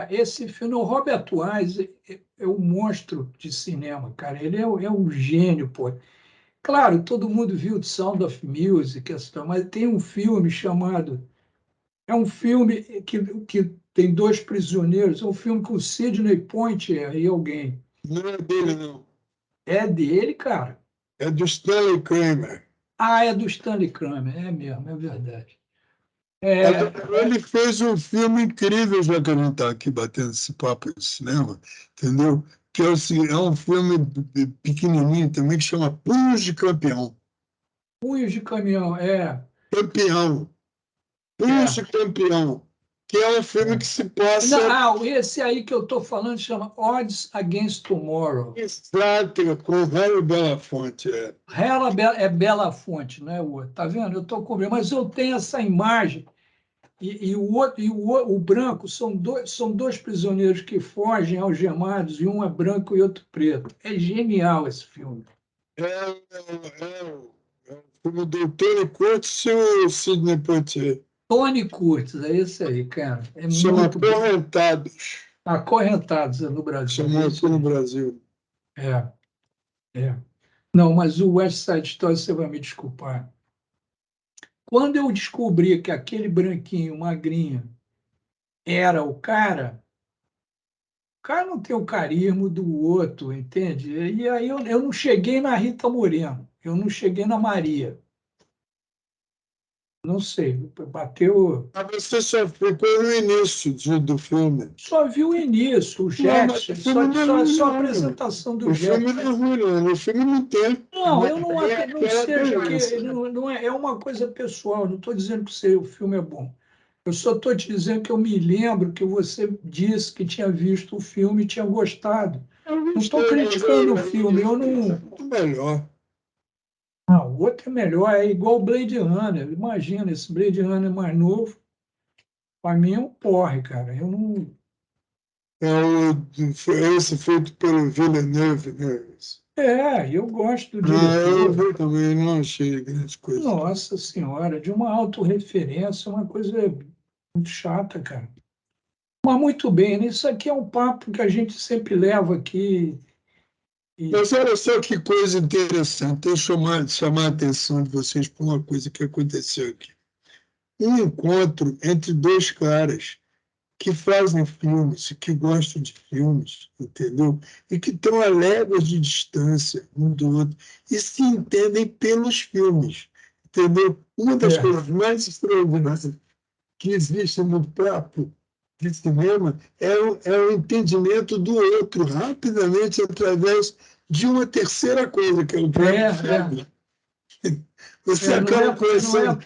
[SPEAKER 10] Esse filme, o Robert Wise é um monstro de cinema, cara. Ele é um gênio, pô. Claro, todo mundo viu The Sound of Music, mas tem um filme chamado... É um filme que tem 2 prisioneiros, é um filme com Sidney Poitier e alguém.
[SPEAKER 1] Não é dele, não.
[SPEAKER 10] É dele, cara?
[SPEAKER 1] É do Stanley Kramer.
[SPEAKER 10] Ah, é do Stanley Kramer, é mesmo, é verdade.
[SPEAKER 1] Ele fez um filme incrível, já que a gente está aqui batendo esse papo de cinema, entendeu? Que é um filme pequenininho também, que chama Punhos de Campeão.
[SPEAKER 10] Punhos de Caminhão,
[SPEAKER 1] Campeão. Punhos de Campeão. Que é um filme que se passa...
[SPEAKER 10] esse aí que eu estou falando chama Odds Against Tomorrow.
[SPEAKER 1] Exato, com Harry Belafonte.
[SPEAKER 10] É Belafonte, não é o outro. Tá vendo? Eu estou cobrindo, mas eu tenho essa imagem. E o branco são dois prisioneiros que fogem algemados, e um é branco e outro preto. É genial esse filme.
[SPEAKER 1] É o filme do Tony Curtis e o Sidney Poitier.
[SPEAKER 10] Tony Curtis, é esse aí, cara.
[SPEAKER 1] Chama Acorrentados.
[SPEAKER 10] Acorrentados no Brasil.
[SPEAKER 1] Chamou aqui no Brasil.
[SPEAKER 10] Não, mas o West Side Story, você vai me desculpar. Quando eu descobri que aquele branquinho, magrinho, era o cara não tem o carisma do outro, entende? E aí eu não cheguei na Rita Moreno, eu não cheguei na Maria. Não sei, bateu...
[SPEAKER 1] Mas você só ficou no início do filme.
[SPEAKER 10] Só vi o início, o Jackson, só a apresentação do Jackson.
[SPEAKER 1] O filme não é ruim, não. O filme não tem...
[SPEAKER 10] Não, eu não seja que... Não é uma coisa pessoal, não estou dizendo que o filme é bom. Eu só estou te dizendo que eu me lembro que você disse que tinha visto o filme e tinha gostado. Não estou criticando o filme, eu não...
[SPEAKER 1] Melhor.
[SPEAKER 10] Não, o outro é melhor, é igual o Blade Runner. Imagina, esse Blade Runner mais novo, para mim é um porre, cara. Eu não...
[SPEAKER 1] Esse feito pelo Villeneuve, né?
[SPEAKER 10] Eu gosto do diretor.
[SPEAKER 1] Eu também não achei grande coisa.
[SPEAKER 10] Nossa Senhora, de uma autorreferência, uma coisa muito chata, cara. Mas muito bem, né? Isso aqui é um papo que a gente sempre leva aqui.
[SPEAKER 1] Mas olha só que coisa interessante. Deixa eu chamar a atenção de vocês para uma coisa que aconteceu aqui. Um encontro entre 2 caras que fazem filmes, que gostam de filmes, entendeu? E que estão a léguas de distância um do outro e se entendem pelos filmes, entendeu? Uma das coisas mais extraordinárias que existe no papo de cinema é o entendimento do outro rapidamente através de uma terceira coisa, que é o próprio filme. Você acaba conhecendo...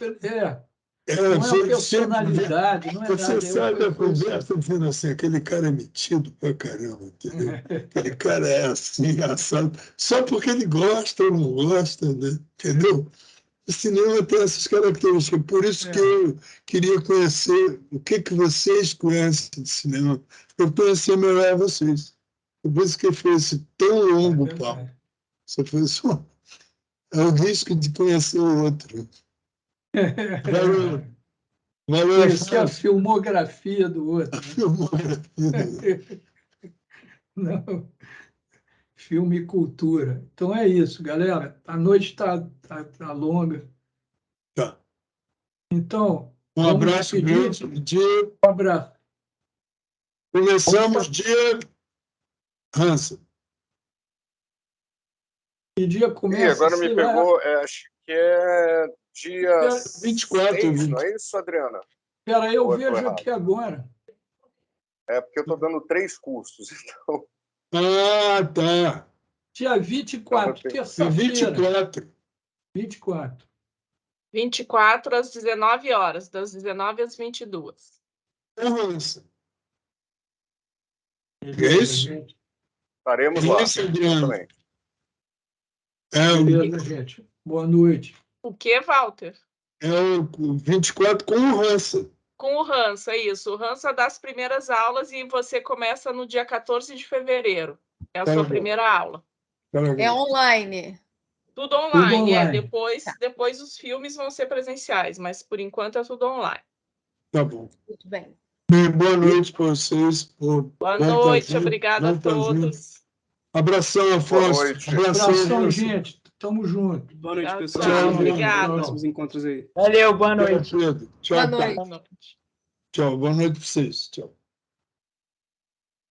[SPEAKER 10] Não é a personalidade, não é nada.
[SPEAKER 1] Você sai da conversa dizendo assim, aquele cara é metido pra caramba, entendeu? Aquele cara é assim, assado, só porque ele gosta ou não gosta, né? Entendeu? O cinema tem essas características, por isso que eu queria conhecer o que vocês conhecem de cinema. Eu conheci melhor vocês. Por isso que foi esse tão longo papo. Você foi só... É o risco de conhecer o outro. Valeu,
[SPEAKER 10] conhecer a filmografia do outro.
[SPEAKER 1] A filmografia do outro.
[SPEAKER 10] Não. Filme e cultura. Então é isso, galera. A noite tá longa.
[SPEAKER 1] Tá.
[SPEAKER 10] Então,
[SPEAKER 1] um abraço grande.
[SPEAKER 10] Um abraço.
[SPEAKER 1] Começamos dia... Hansa.
[SPEAKER 10] Que dia começa?
[SPEAKER 8] Agora me pegou, acho que é dia
[SPEAKER 1] 24,
[SPEAKER 8] 6, não é isso, Adriana?
[SPEAKER 10] Espera aí, eu vejo aqui agora.
[SPEAKER 8] É porque eu estou dando 3 cursos, então...
[SPEAKER 1] Ah, tá.
[SPEAKER 10] Dia 24, terça-feira. 24.
[SPEAKER 9] 24 às 19 horas, das 19 às 22.
[SPEAKER 1] Nossa. É isso?
[SPEAKER 8] Estaremos lá também.
[SPEAKER 10] Beleza, gente. Boa noite.
[SPEAKER 9] O que, Walter?
[SPEAKER 1] É o 24 com o Hansa.
[SPEAKER 9] Com o Hansa, é isso. O Hansa dá as primeiras aulas e você começa no dia 14 de fevereiro. É a sua primeira aula.
[SPEAKER 6] É online.
[SPEAKER 9] Tudo online,
[SPEAKER 10] Tudo online.
[SPEAKER 9] Depois os filmes vão ser presenciais, mas por enquanto é tudo online.
[SPEAKER 1] Tá bom.
[SPEAKER 6] Muito bem.
[SPEAKER 1] Boa noite para vocês.
[SPEAKER 9] Boa noite, obrigada a todos.
[SPEAKER 1] Abração, Afonso.
[SPEAKER 10] Abração, gente. Tamo junto.
[SPEAKER 4] Boa noite, pessoal.
[SPEAKER 9] Tchau, obrigado.
[SPEAKER 4] Próximos encontros aí.
[SPEAKER 7] Valeu, boa noite.
[SPEAKER 1] Tchau,
[SPEAKER 6] boa noite.
[SPEAKER 1] Tchau, boa noite para vocês. Tchau.